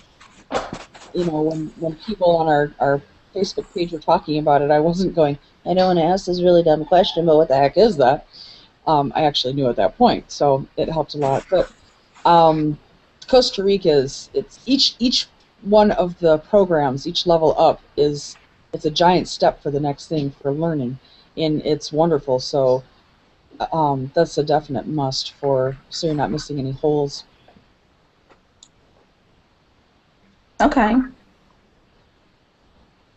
B: when people on our Facebook page were talking about it, I wasn't going, I don't want to ask this really dumb question, but what the heck is that? I actually knew at that point, so it helped a lot. But Costa Rica it's each one of the programs, each level up it's a giant step for the next thing for learning, and it's wonderful. So that's a definite must so you're not missing any holes.
A: Okay.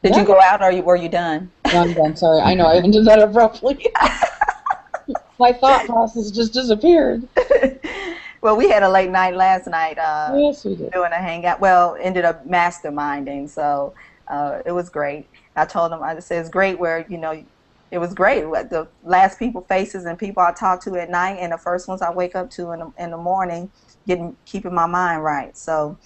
A: Did you go out, or were you done?
B: No, I'm done. Sorry, I know I ended that abruptly. My thought process just disappeared.
A: Well, we had a late night last night.
B: Yes, we did.
A: Doing a hangout. Well, ended up masterminding, so it was great. I told them, I said, it's great where, it was great. The last faces and people I talk to at night, and the first ones I wake up to in the morning, keeping my mind right. So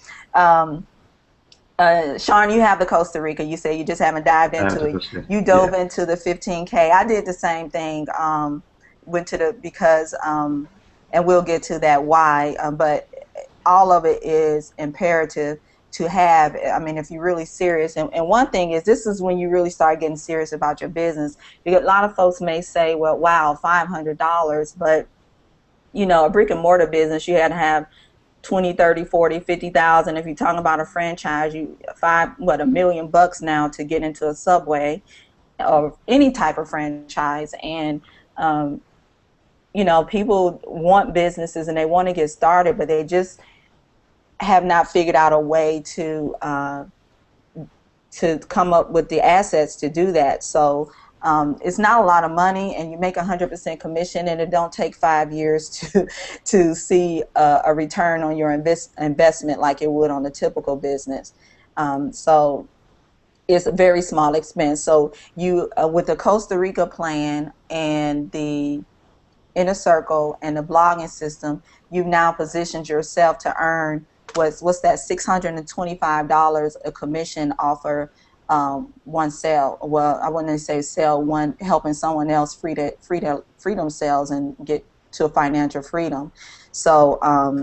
A: Sean, you have the Costa Rica. You say you just haven't dived
D: I have
A: into
D: to
A: it.
D: consider.
A: You dove
D: Yeah.
A: into the 15K. I did the same thing. Went to the because and we'll get to that why. But all of it is imperative to have. I mean, if you're really serious, and one thing is, this is when you really start getting serious about your business. Because a lot of folks may say, well, wow, $500, but a brick and mortar business, you had to have 20, 30, 40, 50,000. If you're talking about a franchise, you $1 million now to get into a Subway or any type of franchise. And um, people want businesses and they want to get started, but they just have not figured out a way to come up with the assets to do that. So it's not a lot of money, and you make 100% commission, and it don't take 5 years to see a return on your investment like it would on a typical business. So it's a very small expense. So you with the Costa Rica plan and the Inner Circle and the blogging system, you've now positioned yourself to earn what's that $625 a commission offer one sale. Well, I wouldn't say sell one, helping someone else free themselves and get to financial freedom. So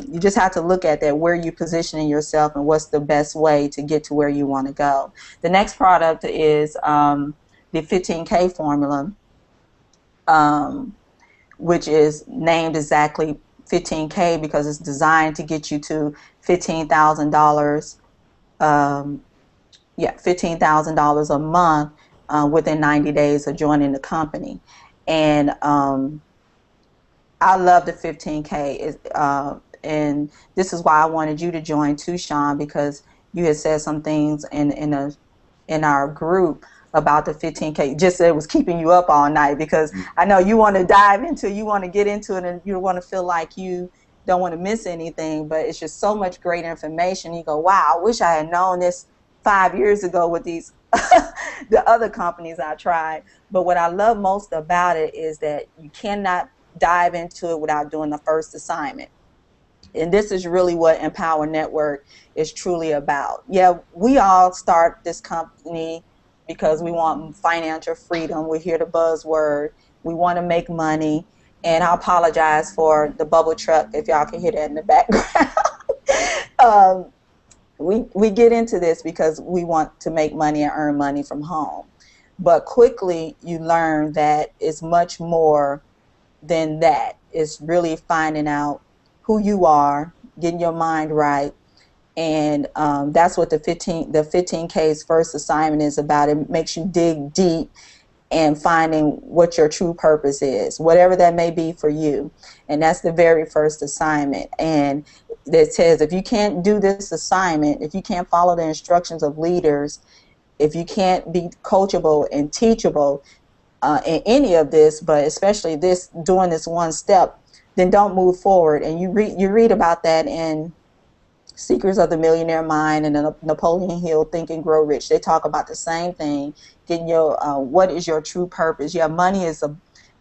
A: you just have to look at that, where you positioning yourself and what's the best way to get to where you want to go. The next product is the 15K formula. Which is named exactly 15K because it's designed to get you to $15,000. $15,000 a month within 90 days of joining the company. And I love the 15K. And this is why I wanted you to join too, Sean, because you had said some things in our group about the 15K. Just that it was keeping you up all night, because I know you want to dive into, you want to get into it, and you want to feel like you don't want to miss anything. But it's just so much great information. You go, wow, I wish I had known this 5 years ago with these the other companies I tried. But what I love most about it is that you cannot dive into it without doing the first assignment. And this is really what Empower Network is truly about. Yeah, we all start this company because we want financial freedom. We hear the buzzword. We want to make money. And I apologize for the bubble truck if y'all can hear that in the background. We get into this because we want to make money and earn money from home. But quickly you learn that it's much more than that. It's really finding out who you are, getting your mind right, and that's what the 15K's first assignment is about. It makes you dig deep and finding what your true purpose is, whatever that may be for you. And that's the very first assignment. And it says if you can't do this assignment, if you can't follow the instructions of leaders, if you can't be coachable and teachable in any of this, but especially this, doing this one step, then don't move forward. And you read about that in Secrets of the Millionaire Mind and Napoleon Hill, Think and Grow Rich. They talk about the same thing. Getting your what is your true purpose? Yeah, money is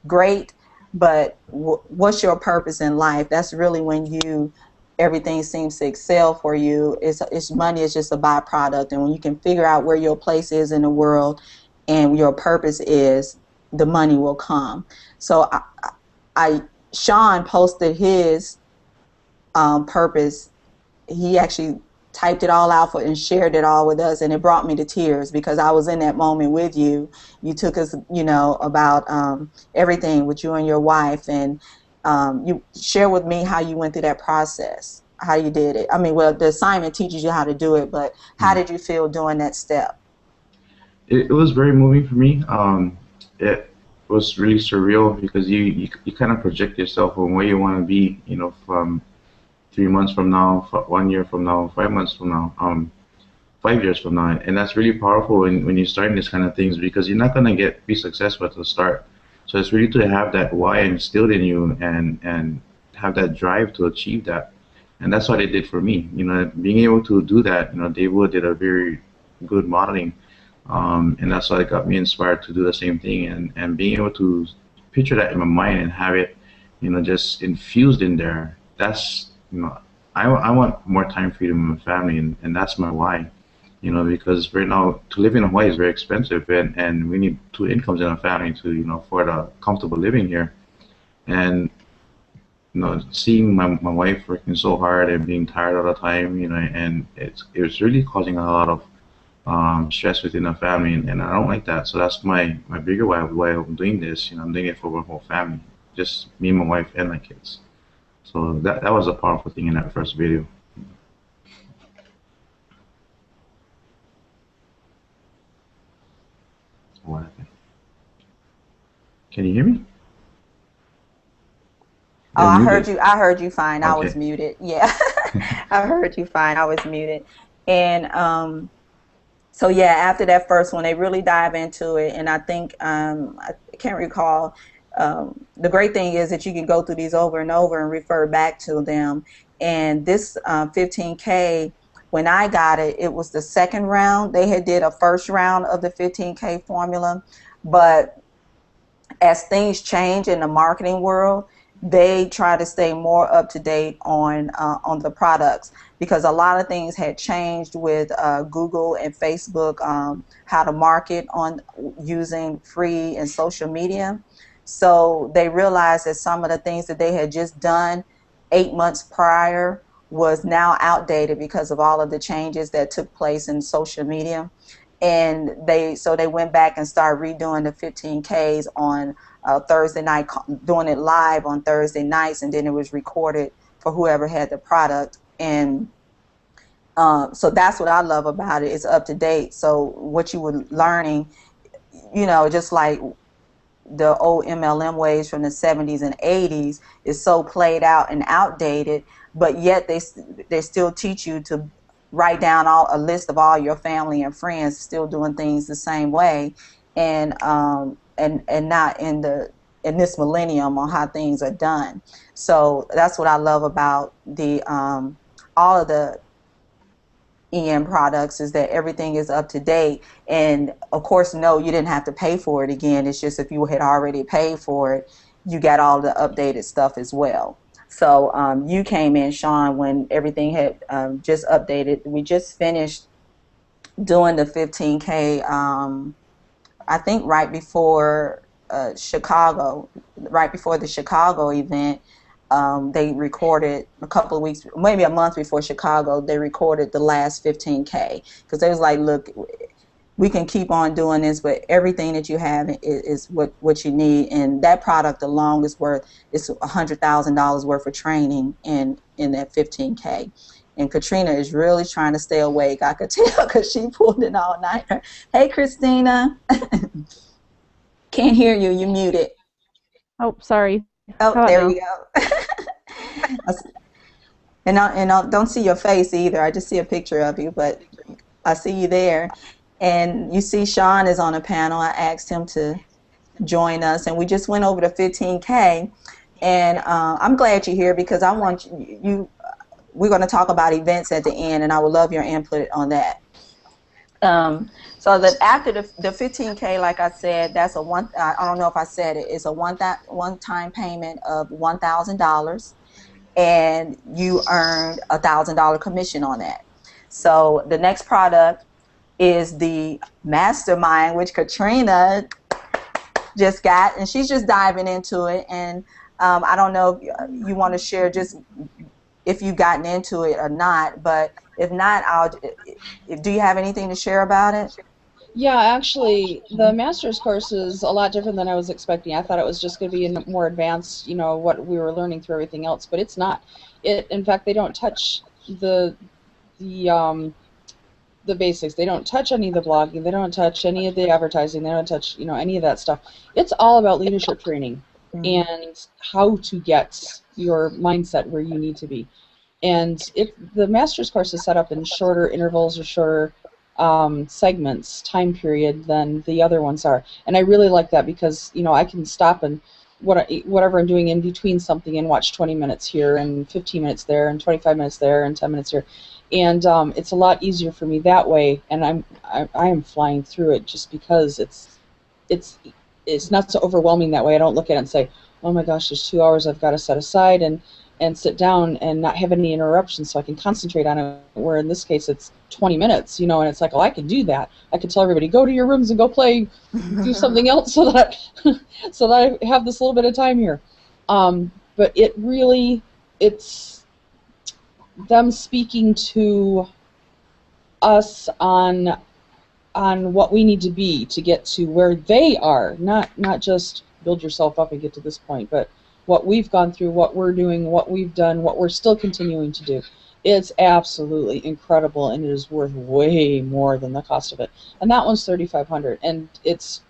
A: great, but what's your purpose in life? That's really when everything seems to excel for you. It's money is just a byproduct, and when you can figure out where your place is in the world and your purpose is, the money will come. So Sean posted his purpose. He actually typed it all out and shared it all with us, and it brought me to tears because I was in that moment with you. You took us, about everything with you and your wife, and you share with me how you went through that process, how you did it. I mean, well, the assignment teaches you how to do it, but how did you feel doing that step?
D: It was very moving for me. It was really surreal because you kind of project yourself on where you want to be, from 3 months from now, 1 year from now, 5 months from now, 5 years from now. And that's really powerful when you're starting these kind of things, because you're not going to be successful at the start. So it's really to have that why instilled in you and have that drive to achieve that. And that's what it did for me. Being able to do that, David did a very good modeling. And that's why it got me inspired to do the same thing, and being able to picture that in my mind and have it, just infused in there. That's, I want more time freedom in my family, and that's my why. because right now to live in Hawaii is very expensive, and we need two incomes in a family to afford a comfortable living here. And seeing my wife working so hard and being tired all the time, and it's really causing a lot of stress within the family, and I don't like that. So that's my bigger why I'm doing this. I'm doing it for my whole family, just me, my wife, and my kids. So that was a powerful thing in that first video. What happened? Can you hear me?
A: Oh,
D: You're muted.
A: I heard you fine. I was
D: Okay.
A: muted. Yeah. I heard you fine. I was muted. And so yeah, after that first one, they really dive into it, and I think I can't recall. The great thing is that you can go through these over and over and refer back to them. And this 15K, when I got it, it was the second round. They had did a first round of the 15K formula, but as things change in the marketing world, they try to stay more up to date on the products, because a lot of things had changed with Google and Facebook, how to market on using free and social media. So they realized that some of the things that they had just done 8 months prior was now outdated because of all of the changes that took place in social media. And they went back and started redoing the 15Ks on Thursday night, doing it live on Thursday nights, and then it was recorded for whoever had the product. And so that's what I love about it. It's up to date. So what you were learning, just like the old MLM ways from the 70s and 80s, is so played out and outdated, but yet they still teach you to write down a list of all your family and friends still doing things the same way, and not in this millennium on how things are done. So that's what I love about the all of the EM products, is that everything is up to date. And of course, no, you didn't have to pay for it again. It's just if you had already paid for it, you got all the updated stuff as well. So you came in, Sean, when everything had just updated. We just finished doing the 15K, I think right before Chicago, right before the Chicago event. They recorded a couple of weeks, maybe a month before Chicago, they recorded the last 15K, because they was like, look, we can keep on doing this, but everything that you have is what you need. And that product alone is worth, it's $100,000 worth of training in that 15K. And Katrina is really trying to stay awake. I could tell because she pulled it all night. Hey, Christina. Can't hear you. You muted.
E: Oh, sorry.
A: Oh,
E: How about
A: there
E: now?
A: you go. And I don't see your face either. I just see a picture of you, but I see you there. And you see Sean is on a panel. I asked him to join us, and we just went over the 15K. And I'm glad you're here, because I want we're going to talk about events at the end, and I would love your input on that. So that after the 15K, like I said, that's I don't know if I said it, it's a one-time payment of $1,000, and you earned $1,000 commission on that. So the next product is the mastermind, which Katrina just got, and she's just diving into it. And I don't know if you want to share just if you've gotten into it or not, but if not, do you have anything to share about it?
B: Yeah, actually, the master's course is a lot different than I was expecting. I thought it was just going to be more advanced, what we were learning through everything else, but it's not. In fact, they don't touch the the basics. They don't touch any of the blogging. They don't touch any of the advertising. They don't touch, any of that stuff. It's all about leadership training and how to get your mindset where you need to be. And the master's course is set up in shorter intervals or shorter segments, time period than the other ones are. And I really like that because, I can stop and whatever I'm doing in between something and watch 20 minutes here and 15 minutes there and 25 minutes there and 10 minutes here. And it's a lot easier for me that way, and I am flying through it just because it's not so overwhelming that way. I don't look at it and say, oh my gosh, there's 2 hours I've got to set aside, and and sit down and not have any interruptions so I can concentrate on it, where in this case it's 20 minutes, and it's like, oh, I can do that. I can tell everybody, go to your rooms and go play, do something else so that so that I have this little bit of time here. But it's them speaking to us on what we need to be to get to where they are, not just build yourself up and get to this point, but what we've gone through, what we're doing, what we've done, what we're still continuing to do. It's absolutely incredible, and it is worth way more than the cost of it. And that one's $3,500, and it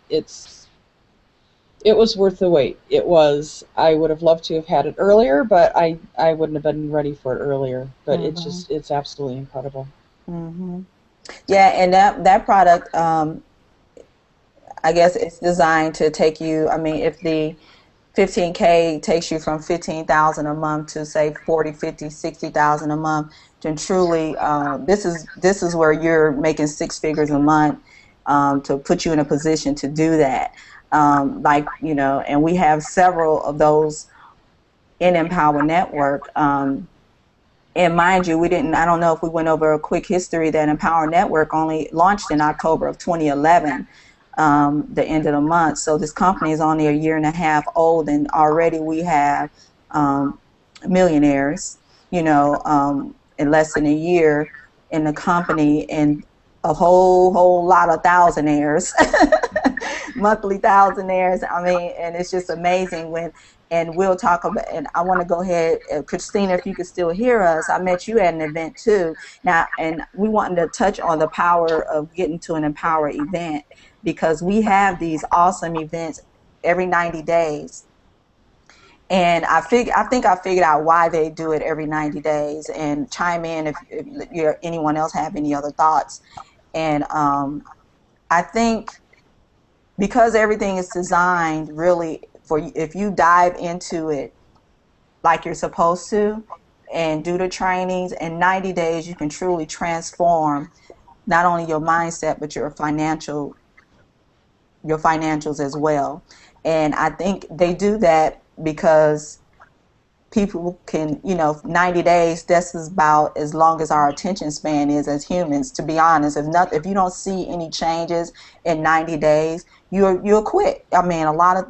B: was worth the wait. It was. I would have loved to have had it earlier, but I wouldn't have been ready for it earlier. But it's absolutely incredible.
A: Mm-hmm. Yeah, and that product, I guess it's designed to take you. I mean, if the 15K takes you from 15,000 a month to say 40, 50, 60,000 a month, then truly, this is where you're making six figures a month, to put you in a position to do that. And we have several of those in Empower Network. And mind you, I don't know if we went over a quick history that Empower Network only launched in October of 2011, the end of the month. So this company is only a year and a half old, and already we have millionaires, in less than a year in the company, and a whole lot of thousandaires, monthly thousandaires. I mean, and it's just amazing and we'll talk about, and I want to go ahead, Christina, if you could still hear us. I met you at an event too. Now, and we wanted to touch on the power of getting to an Empower event, because we have these awesome events every 90 days. And I think I figured out why they do it every 90 days, and chime in if anyone else have any other thoughts. And I think because everything is designed really if you dive into it like you're supposed to and do the trainings, in 90 days you can truly transform not only your mindset but your financials as well. And I think they do that because people can, 90 days, that's about as long as our attention span is as humans, to be honest. If you don't see any changes in 90 days, you'll quit. I mean, a lot of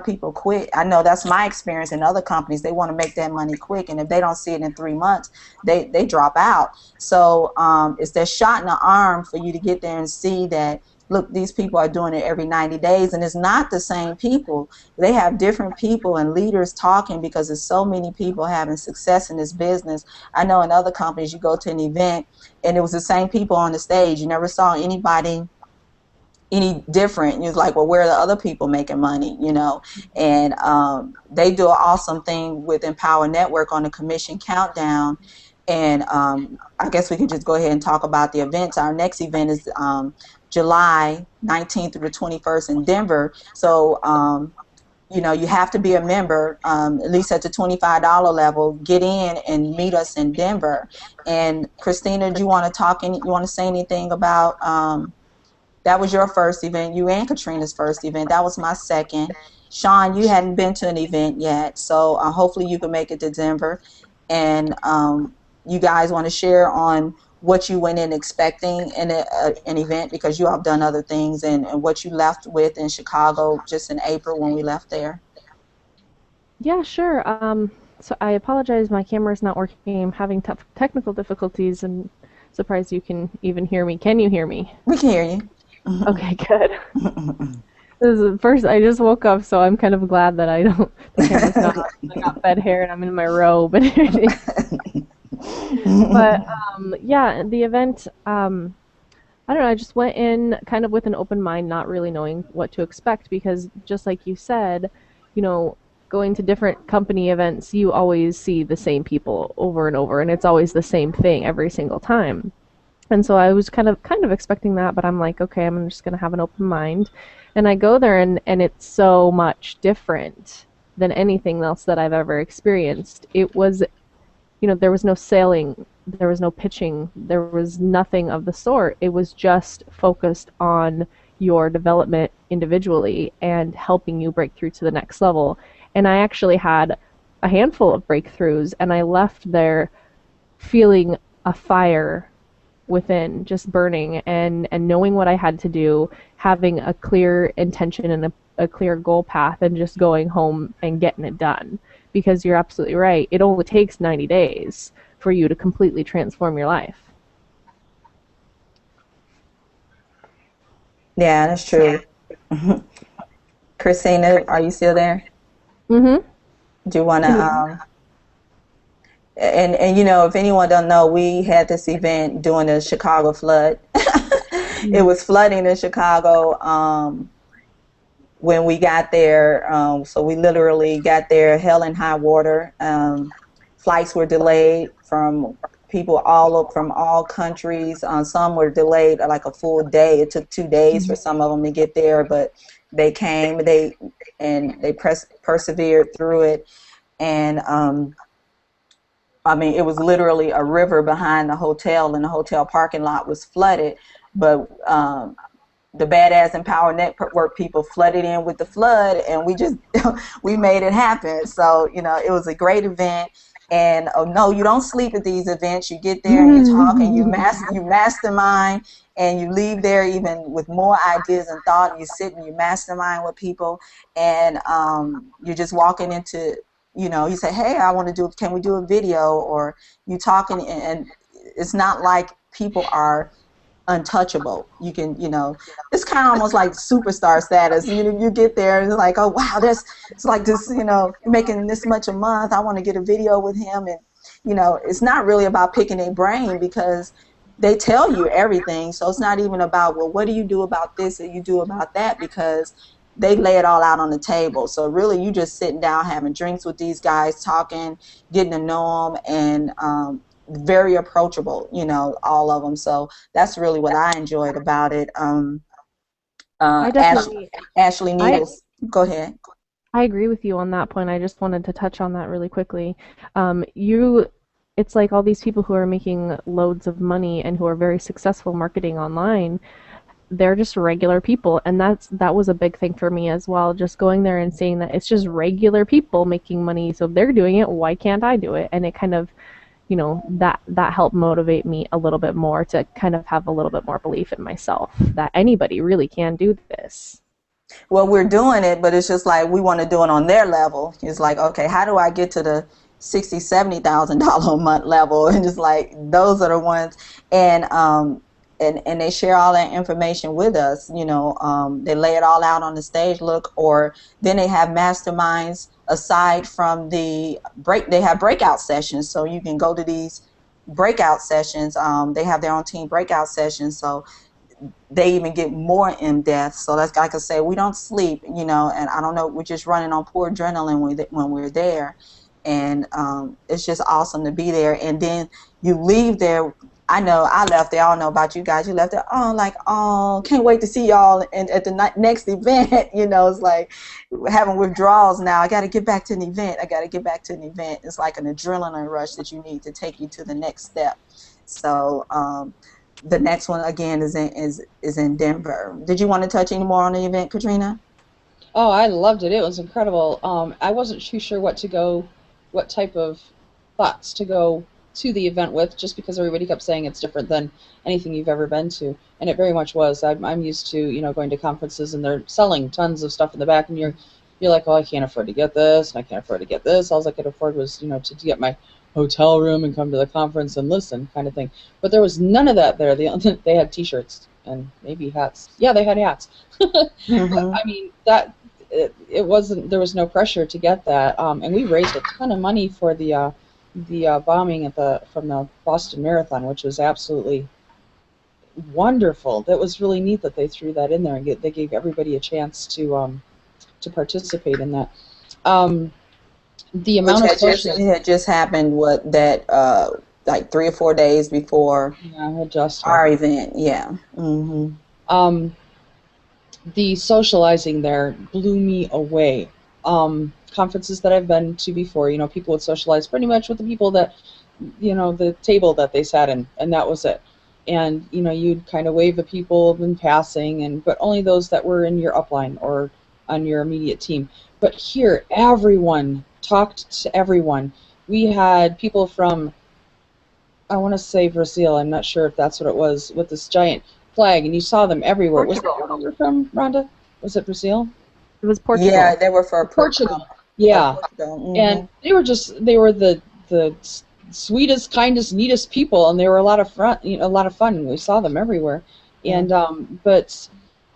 A: people quit. I know that's my experience in other companies. They want to make that money quick, and if they don't see it in 3 months, they drop out. So it's that shot in the arm for you to get there and see that, look, these people are doing it every 90 days, and it's not the same people. They have different people and leaders talking, because there's so many people having success in this business. I know in other companies, you go to an event and it was the same people on the stage. You never saw anybody any different. You're like, well, where are the other people making money, And they do an awesome thing with Empower Network on the commission countdown. And I guess we could just go ahead and talk about the events. Our next event is July 19th through the 21st in Denver. So, you have to be a member, at least at the $25 level. Get in and meet us in Denver. And Christina, do you want to say anything about, that was your first event, you and Katrina's first event. That was my second. Sean, you hadn't been to an event yet, so hopefully you can make it to Denver. And you guys want to share on what you went in expecting in an event, because you all have done other things, and what you left with in Chicago just in April when we left there.
E: Yeah, sure. So I apologize, my camera's not working. I'm having technical difficulties, and surprised you can even hear me. Can you hear me?
A: We can hear you.
E: Okay, good. First, I just woke up, so I'm kind of glad that the camera's not. I got fed hair and I'm in my robe. But yeah, the event, I don't know, I just went in kind of with an open mind, not really knowing what to expect, because just like you said, going to different company events, you always see the same people over and over, and it's always the same thing every single time. And so I was kind of expecting that, but I'm like, okay, I'm just going to have an open mind. And I go there, and it's so much different than anything else that I've ever experienced. It was, there was no selling, there was no pitching, there was nothing of the sort. It was just focused on your development individually and helping you break through to the next level. And I actually had a handful of breakthroughs, and I left there feeling a fire within, just burning, and knowing what I had to do, having a clear intention and a clear goal path, and just going home and getting it done. Because you're absolutely right. It only takes 90 days for you to completely transform your life.
A: Yeah, that's true. Christina, are you still there?
E: Mm-hmm.
A: Do you want to
E: Yeah.
A: and you know, if anyone don't know, we had this event during the Chicago flood. It was flooding in Chicago when we got there. So we literally got there hell and high water. Flights were delayed from people from all countries. Some were delayed like a full day. It took 2 days for some of them to get there, but they came. They persevered through it. And I mean, it was literally a river behind the hotel, and the hotel parking lot was flooded. But the Badass Empower Network people flooded in with the flood, and we just we made it happen. So you know, it was a great event. And oh no, you don't sleep at these events. You get there and you talk and you mastermind, and you leave there even with more ideas and thought. And you sit and you mastermind with people, and you're just walking into, you know, you say, hey, I want to do, can we do a video? Or you talking, and it's not like people are untouchable. You can, you know, it's kind of almost like superstar status. You get there and it's like, oh wow, it's like this, you know, making this much a month. I want to get a video with him. And you know, it's not really about picking a brain, because they tell you everything. So it's not even about, well, what do you do about this or you do about that, because they lay it all out on the table. So really, you just sitting down having drinks with these guys, talking, getting to know them, and very approachable, you know, all of them. So that's really what I enjoyed about it.
E: I
A: Ash,
E: definitely,
A: Ashley
E: I
A: Needles, go ahead.
E: I agree with you on that point. I just wanted to touch on that really quickly. You, it's like all these people who are making loads of money and who are very successful marketing online, they're just regular people, and that was a big thing for me as well, just going there and seeing that it's just regular people making money. So if they're doing it, why can't I do it? And it kind of, that helped motivate me a little bit more to kind of have a little bit more belief in myself that anybody really can do this.
A: Well, we're doing it, but it's just like we want to do it on their level. It's like, okay, how do I get to the $60,000-$70,000 a month level? And just like those are the ones, and and they share all that information with us. You know, they lay it all out on the stage. Look, or then they have masterminds aside from the break. They have breakout sessions, so you can go to these breakout sessions. They have their own team breakout sessions, so they even get more in depth. So that's, like I say, we don't sleep, you know, and I don't know, we're just running on poor adrenaline when we're there. And it's just awesome to be there. And then you leave there. I know I left there. I don't know about you guys. You left there, oh, like, oh, can't wait to see y'all at the next event. You know, it's like having withdrawals now. I got to get back to an event. I got to get back to an event. It's like an adrenaline rush that you need to take you to the next step. So the next one again is in Denver. Did you want to touch any more on the event, Katrina?
B: Oh, I loved it. It was incredible. I wasn't too sure what type of thoughts to go to the event with, just because everybody kept saying it's different than anything you've ever been to, and it very much was. I'm used to, going to conferences and they're selling tons of stuff in the back, and you're like, oh, I can't afford to get this, and I can't afford to get this. All I could afford was, to get my hotel room and come to the conference and listen, kind of thing. But there was none of that there. They had T-shirts and maybe hats. Yeah, they had hats. But,
A: Mm-hmm.
B: I mean, that it wasn't. There was no pressure to get that, and we raised a ton of money for the bombing from the Boston Marathon, which was absolutely wonderful. That was really neat that they threw that in there, and they gave everybody a chance to participate in that. The
A: Which
B: amount of social,
A: had just happened, what, that like 3 or 4 days before
B: yeah, it just
A: our
B: happened.
A: event. Yeah. Mm-hmm.
B: Um, the socializing there blew me away. Conferences that I've been to before, people would socialize pretty much with the people that, the table that they sat in, and that was it. And, you'd kind of wave at people in passing, but only those that were in your upline or on your immediate team. But here, everyone talked to everyone. We had people from, I want to say Brazil, I'm not sure if that's what it was, with this giant flag, and you saw them everywhere. Was that where you were from, Rhonda? Was it Brazil?
E: It was
A: Yeah,
E: Portugal.
A: they were for
B: Portugal. Yeah.
A: Portugal.
B: And they were the sweetest, kindest, neatest people, and they were a lot of fun. A lot of fun. And we saw them everywhere, and but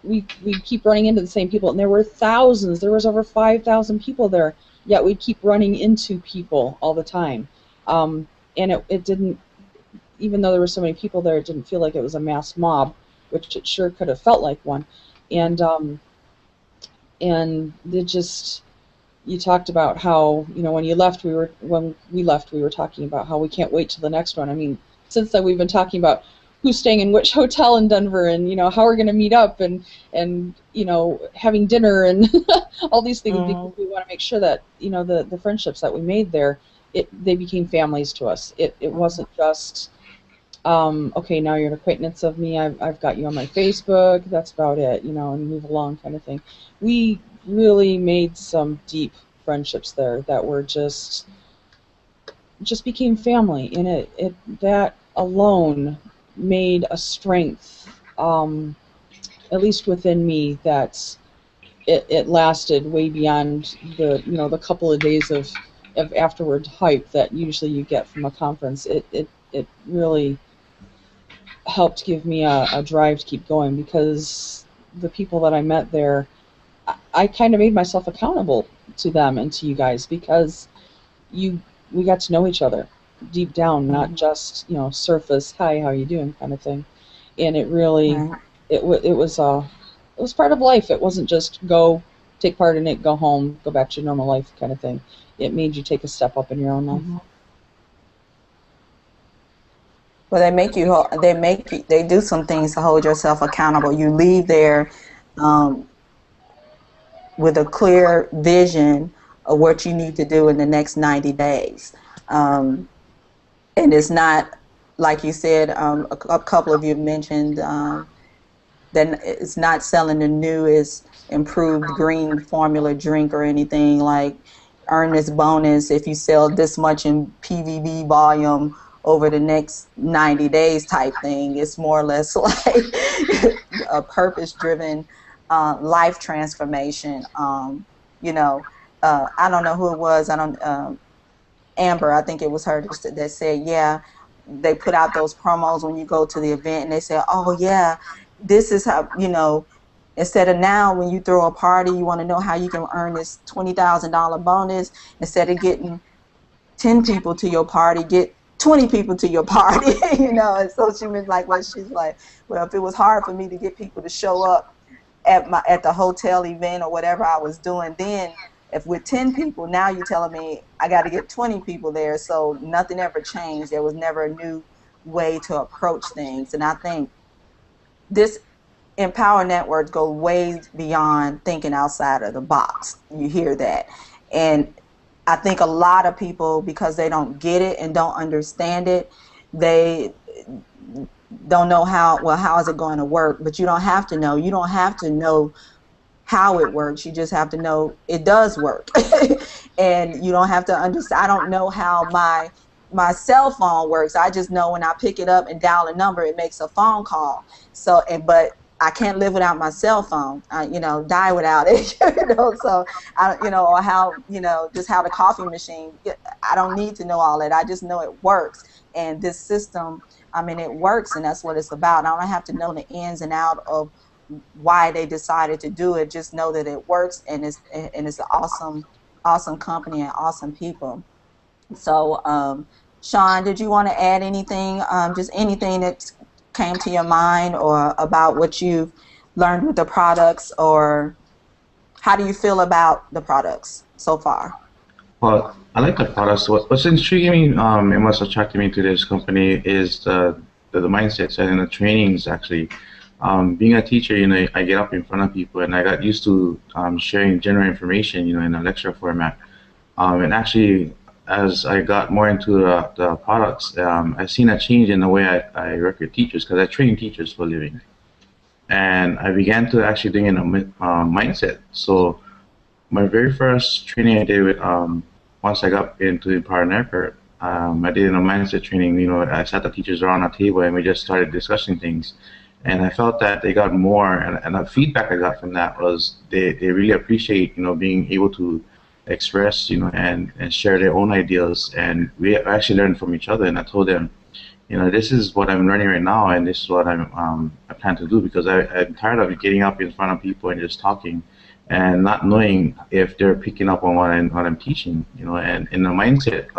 B: we keep running into the same people, and there were thousands. There was over 5,000 people there. Yet we'd keep running into people all the time, and it didn't. Even though there were so many people there, it didn't feel like it was a mass mob, which it sure could have felt like one, and it just. You talked about how, when we left, we were talking about how we can't wait till the next one. I mean, since then we've been talking about who's staying in which hotel in Denver, and how we're going to meet up, and having dinner and all these things, because we want to make sure that the friendships that we made there, they became families to us. It wasn't just okay, now you're an acquaintance of me. I've got you on my Facebook. That's about it, and move along kind of thing. We really made some deep friendships there that were just became family, and it that alone made a strength, at least within me, that it lasted way beyond the couple of days of afterward hype that usually you get from a conference. It really helped give me a drive to keep going, because the people that I met there, I kind of made myself accountable to them and to you guys, because we got to know each other deep down, not just surface, hi, how you doing kind of thing. And it really it was part of life. It wasn't just go take part in it, go home, go back to your normal life kind of thing. It made you take a step up in your own life.
A: Well, they do some things to hold yourself accountable. You leave there with a clear vision of what you need to do in the next 90 days. And it's not, like you said, a couple of you mentioned that it's not selling the newest improved green formula drink or anything like earn this bonus if you sell this much in PVB volume over the next 90 days type thing. It's more or less like a purpose-driven life transformation. I don't know who it was. Amber, I think it was her that said, yeah, they put out those promos when you go to the event, and they say, oh yeah, this is how, instead of now when you throw a party, you want to know how you can earn this $20,000 bonus. Instead of getting 10 people to your party, get 20 people to your party, And so she was like, she's like, well, if it was hard for me to get people to show up at the hotel event or whatever I was doing then, if with 10 people, now you're telling me I got to get 20 people there. So nothing ever changed. There was never a new way to approach things. And I think this Empower Network go way beyond thinking outside of the box. You hear that. And I think a lot of people, because they don't get it and don't understand it, they don't know how is it going to work. But you don't have to know. You don't have to know how it works. You just have to know it does work. And you don't have to understand. I don't know how my cell phone works. I just know when I pick it up and dial a number, it makes a phone call. So, but I can't live without my cell phone. Die without it. So or how, just how the coffee machine. I don't need to know all that. I just know it works. And this system, it works, and that's what it's about. I don't have to know the ins and out of why they decided to do it. Just know that it works, and it's an awesome company and awesome people. So, Sean, did you want to add anything? Just anything that came to your mind, or about what you've learned with the products, or how do you feel about the products so far?
D: Well, I like the products. What's intriguing me and what's attracted me to this company is the mindset and the trainings, actually. Being a teacher, I get up in front of people, and I got used to sharing general information, in a lecture format. And actually, as I got more into the products, I've seen a change in the way I recruit teachers, because I train teachers for a living. And I began to actually doing a mindset. So my very first training I did with once I got into Empower Network, I did a mindset training. I sat the teachers around a table and we just started discussing things. And I felt that they got more, and the feedback I got from that was they really appreciate, being able to express, and share their own ideas. And we actually learned from each other. And I told them, this is what I'm learning right now, and this is what I plan to do because I'm tired of getting up in front of people and just talking, and not knowing if they're picking up on what I'm teaching. And in the mindset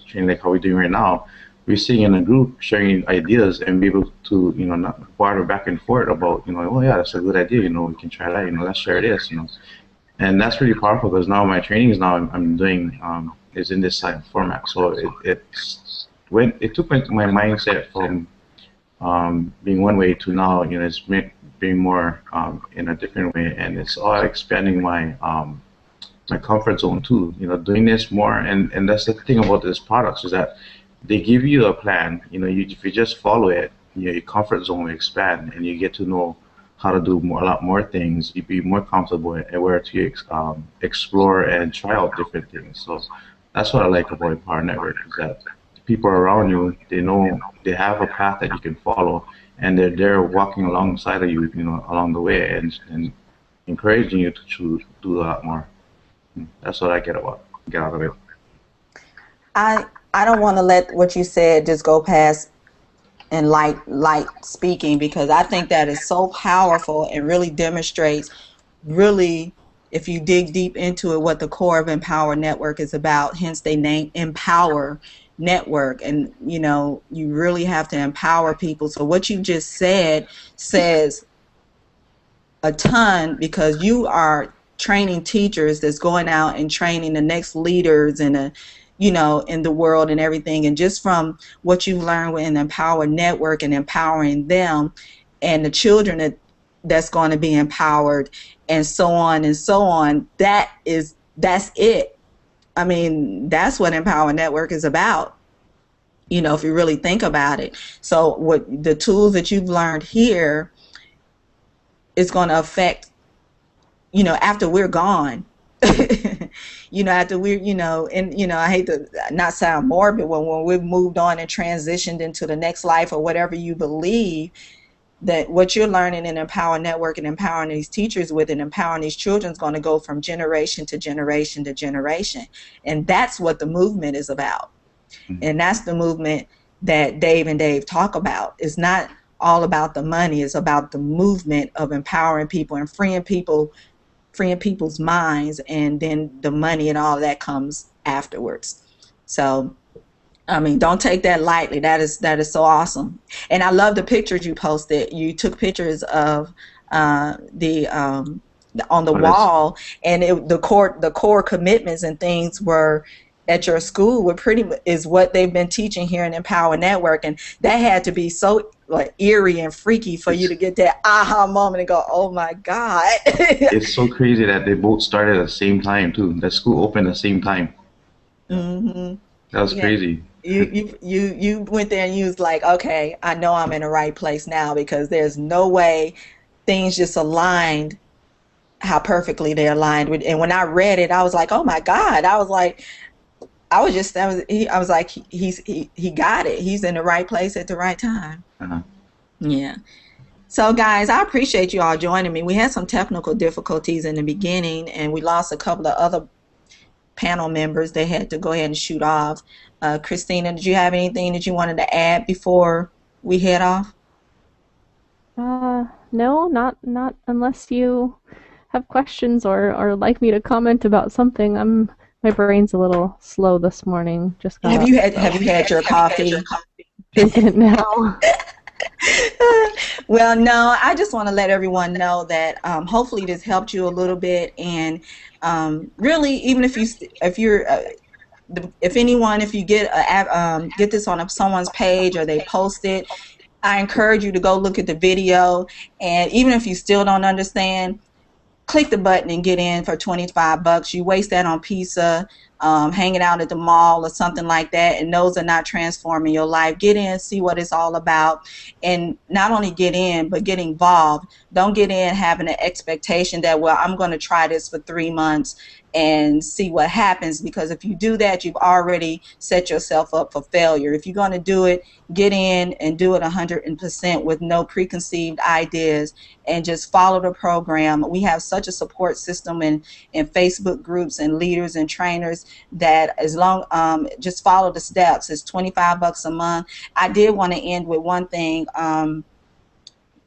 D: training like how we're doing right now, we're sitting in a group sharing ideas and be able to not barter back and forth about oh yeah, that's a good idea. We can try that. Let's share this. And that's really powerful because now my trainings now I'm doing is in this type of format. So it took my mindset from being one way to now it's being more in a different way, and it's all expanding my comfort zone too. Doing this more, and that's the thing about these products is that they give you a plan. If you just follow it, your comfort zone will expand, and you get to know how to do a lot more things. You be more comfortable and where to explore and try out different things. So that's what I like about Empower Network is that the people around you, they know they have a path that you can follow, and they're there walking alongside of you, along the way, and encouraging you to do a lot more. That's what I get out of it.
A: I don't want to let what you said just go past in light speaking, because I think that is so powerful and really demonstrates, really, if you dig deep into it, what the core of Empower Network is about. Hence they name Empower Network. And you really have to empower people. So what you just said says a ton, because you are training teachers that's going out and training the next leaders in the world and everything. And just from what you've learned within the Empower Network and empowering them and the children that's going to be empowered and so on and so on, that's it. I mean, that's what Empower Network is about, if you really think about it. So what the tools that you've learned here is going to affect, after we're gone. After we're, and I hate to not sound morbid, when we've moved on and transitioned into the next life or whatever you believe, that what you're learning in Empower Network and empowering these teachers with and empowering these children is going to go from generation to generation to generation. And that's what the movement is about. Mm-hmm. And that's the movement that Dave and Dave talk about. It's not all about the money. It's about the movement of empowering people and freeing people's minds, and then the money and all that comes afterwards. So, I mean, don't take that lightly. That is so awesome. And I love the pictures you posted. You took pictures of the on the wall, and the core commitments and things were at your school were is what they've been teaching here in Empower Network, and that had to be so eerie and freaky for you to get that aha moment and go, oh my God.
D: It's so crazy that they both started at the same time too. The school opened at the same time.
A: Mm-hmm.
D: That was crazy.
A: You went there and you was like, okay, I know I'm in the right place now, because there's no way things just aligned how perfectly they're aligned with. And when I read it, I was like, oh my God. I was like, he got it. He's in the right place at the right time.
D: Uh-huh.
A: Yeah. So guys, I appreciate you all joining me. We had some technical difficulties in the beginning, and we lost a couple of other panel members. They had to go ahead and shoot off. Christina, did you have anything that you wanted to add before we head off?
E: No, not unless you have questions or like me to comment about something. My brain's a little slow this morning. Just got
A: Have you had your coffee?
E: Drinking it now.
A: Well, no, I just want to let everyone know that hopefully this helped you a little bit, and really, even if you get this on someone's page or they post it, I encourage you to go look at the video, and even if you still don't understand, click the button and get in for $25. You waste that on pizza, hanging out at the mall or something like that, and those are not transforming your life. Get in, see what it's all about, and not only get in, but get involved. Don't get in having an expectation that, well, I'm going to try this for 3 months and see what happens, because if you do that, you've already set yourself up for failure. If you're going to do it, get in and do it 100% with no preconceived ideas, and just follow the program. We have such a support system in Facebook groups and leaders and trainers that as long just follow the steps. It's $25 a month. I did want to end with one thing.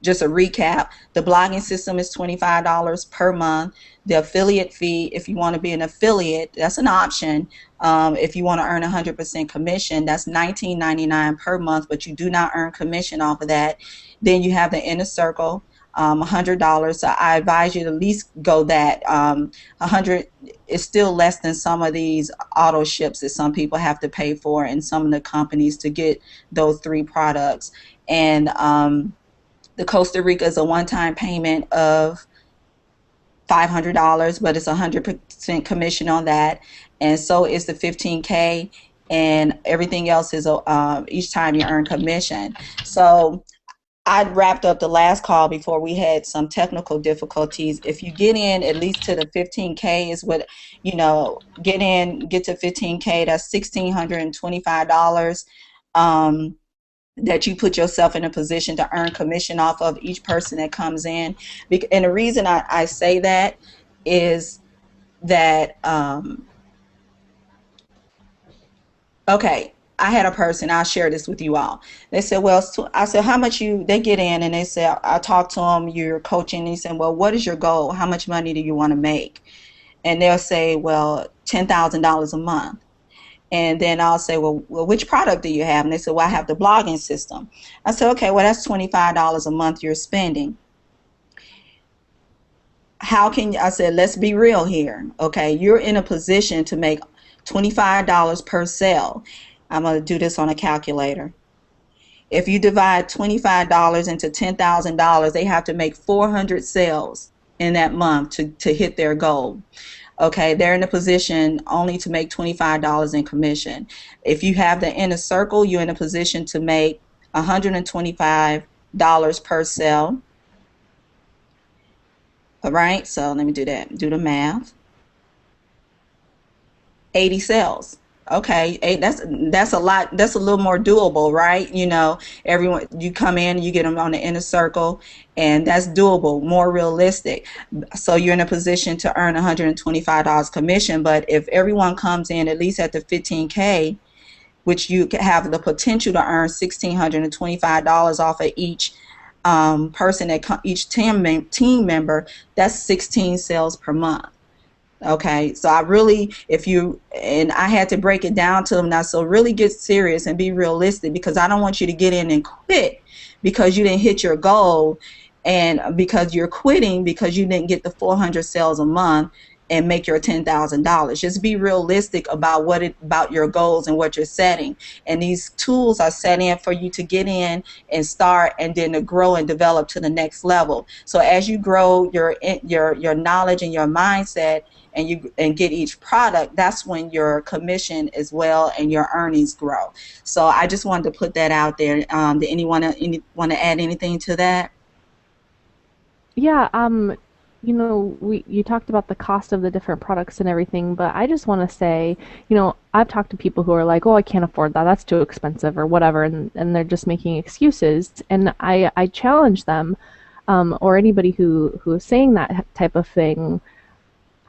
A: Just a recap, the blogging system is $25 per month. The affiliate fee, if you want to be an affiliate, that's an option. If you want to earn 100% commission, that's $19.99 per month, but you do not earn commission off of that. Then you have the inner circle, $100. So I advise you to at least go that. 100 is still less than some of these auto ships that some people have to pay for in some of the companies to get those 3 products. And the Costa Rica is a one-time payment of $500, but it's 100% commission on that. And so is the 15K, and everything else is each time you earn commission. So I wrapped up the last call before we had some technical difficulties. If you get in at least to the 15K is what, get to 15K, that's $1,625. That you put yourself in a position to earn commission off of each person that comes in. And the reason I say that is that, okay, I had a person, I'll share this with you all. They said, well, I said, how much they get in, and they said, I talked to them, you're coaching, and he said, well, what is your goal? How much money do you want to make? And they'll say, well, $10,000 a month. And then I'll say, well, which product do you have? And they say, well, I have the blogging system. I said, okay, well, that's $25 a month you're spending. I said, let's be real here. Okay, you're in a position to make $25 per sale. I'm going to do this on a calculator. If you divide $25 into $10,000, they have to make 400 sales in that month to hit their goal. Okay, they're in a position only to make $25 in commission. If you have the inner circle, you're in a position to make $125 per sale. All right, so let me do that. Do the math. 80 sales. Okay, that's a lot. That's a little more doable, right? Everyone, you come in, you get them on the inner circle, and that's doable, more realistic. So you're in a position to earn $125 commission. But if everyone comes in at least at the 15K, which you have the potential to earn $1,625 off of each person, each team member, that's 16 sales per month. Okay, so I had to break it down to them now, so really get serious and be realistic, because I don't want you to get in and quit because you didn't hit your goal, and because you're quitting because you didn't get the 400 sales a month and make your $10,000. Just be realistic about your goals and what you're setting. And these tools are set in for you to get in and start, and then to grow and develop to the next level. So as you grow your knowledge and your mindset, and get each product, that's when your commission as well and your earnings grow. So I just wanted to put that out there. Did anyone want to add anything to that?
E: Yeah, you talked about the cost of the different products and everything, but I just want to say, I've talked to people who are like, oh, I can't afford that, that's too expensive or whatever, and they're just making excuses. And I challenge them, or anybody who is saying that type of thing,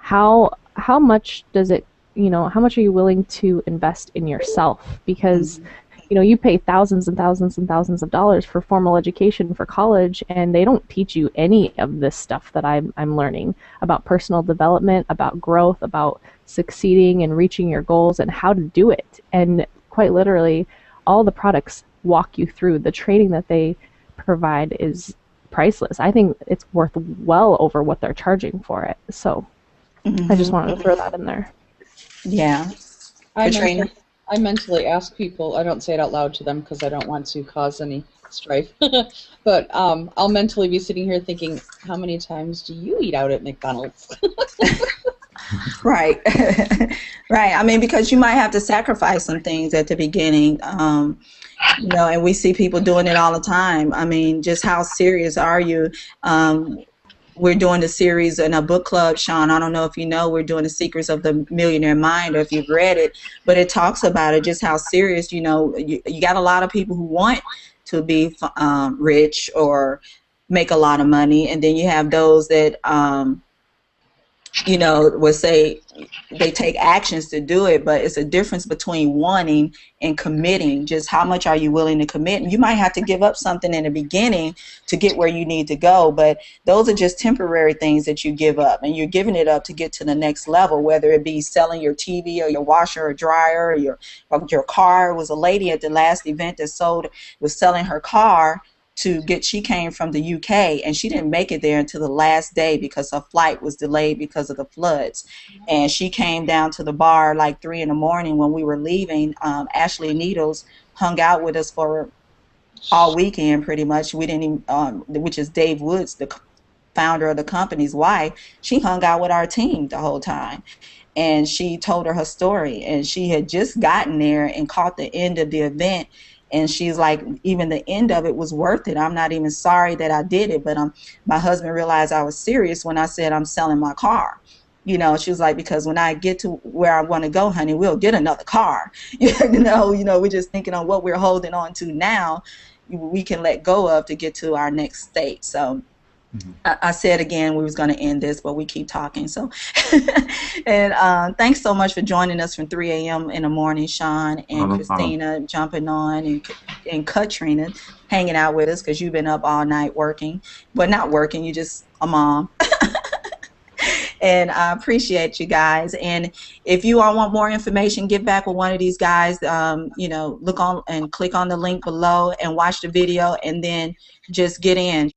E: how much does it, how much are you willing to invest in yourself? Because you pay thousands and thousands and thousands of dollars for formal education for college, and they don't teach you any of this stuff that I'm learning about personal development, about growth, about succeeding and reaching your goals, and how to do it. And quite literally, all the products walk you through. The training that they provide is priceless. I think it's worth well over what they're charging for it. So I just wanted to throw that in there.
A: Yeah.
B: I mentally ask people, I don't say it out loud to them because I don't want to cause any strife, but I'll mentally be sitting here thinking, how many times do you eat out at McDonald's?
A: Right. Right. I mean, because you might have to sacrifice some things at the beginning. And we see people doing it all the time. I mean, just how serious are you? Um, we're doing the series in a book club, Sean. I don't know if you know, we're doing the Secrets of the Millionaire Mind, or if you've read it, but it talks about it, just how serious, you got a lot of people who want to be rich or make a lot of money. And then you have those that, will say they take actions to do it, but it's a difference between wanting and committing. Just how much are you willing to commit? And you might have to give up something in the beginning to get where you need to go, but those are just temporary things that you give up, and you're giving it up to get to the next level, whether it be selling your TV or your washer or dryer or your car. It was a lady at the last event that was selling her car she came from the UK, and she didn't make it there until the last day because her flight was delayed because of the floods. And she came down to the bar like 3 in the morning when we were leaving. Ashley Needles hung out with us for all weekend pretty much. We didn't even, which is Dave Woods, the founder of the company's wife. She hung out with our team the whole time, and she told her story, and she had just gotten there and caught the end of the event, and she's like, even the end of it was worth it. I'm not even sorry that I did it, but my husband realized I was serious when I said I'm selling my car. She was like, because when I get to where I want to go, honey, we'll get another car. We're just thinking on what we're holding on to now, we can let go of to get to our next state. So
D: Mhm.
A: I said again we was going to end this, but we keep talking. So, and thanks so much for joining us from 3 a.m. in the morning, Sean
D: Oh,
A: and
D: no problem.
A: Christina jumping on, and Katrina hanging out with us because you've been up all night working. But not working, you just a mom. And I appreciate you guys. And if you all want more information, get back with one of these guys. Look on and click on the link below and watch the video, and then just get in.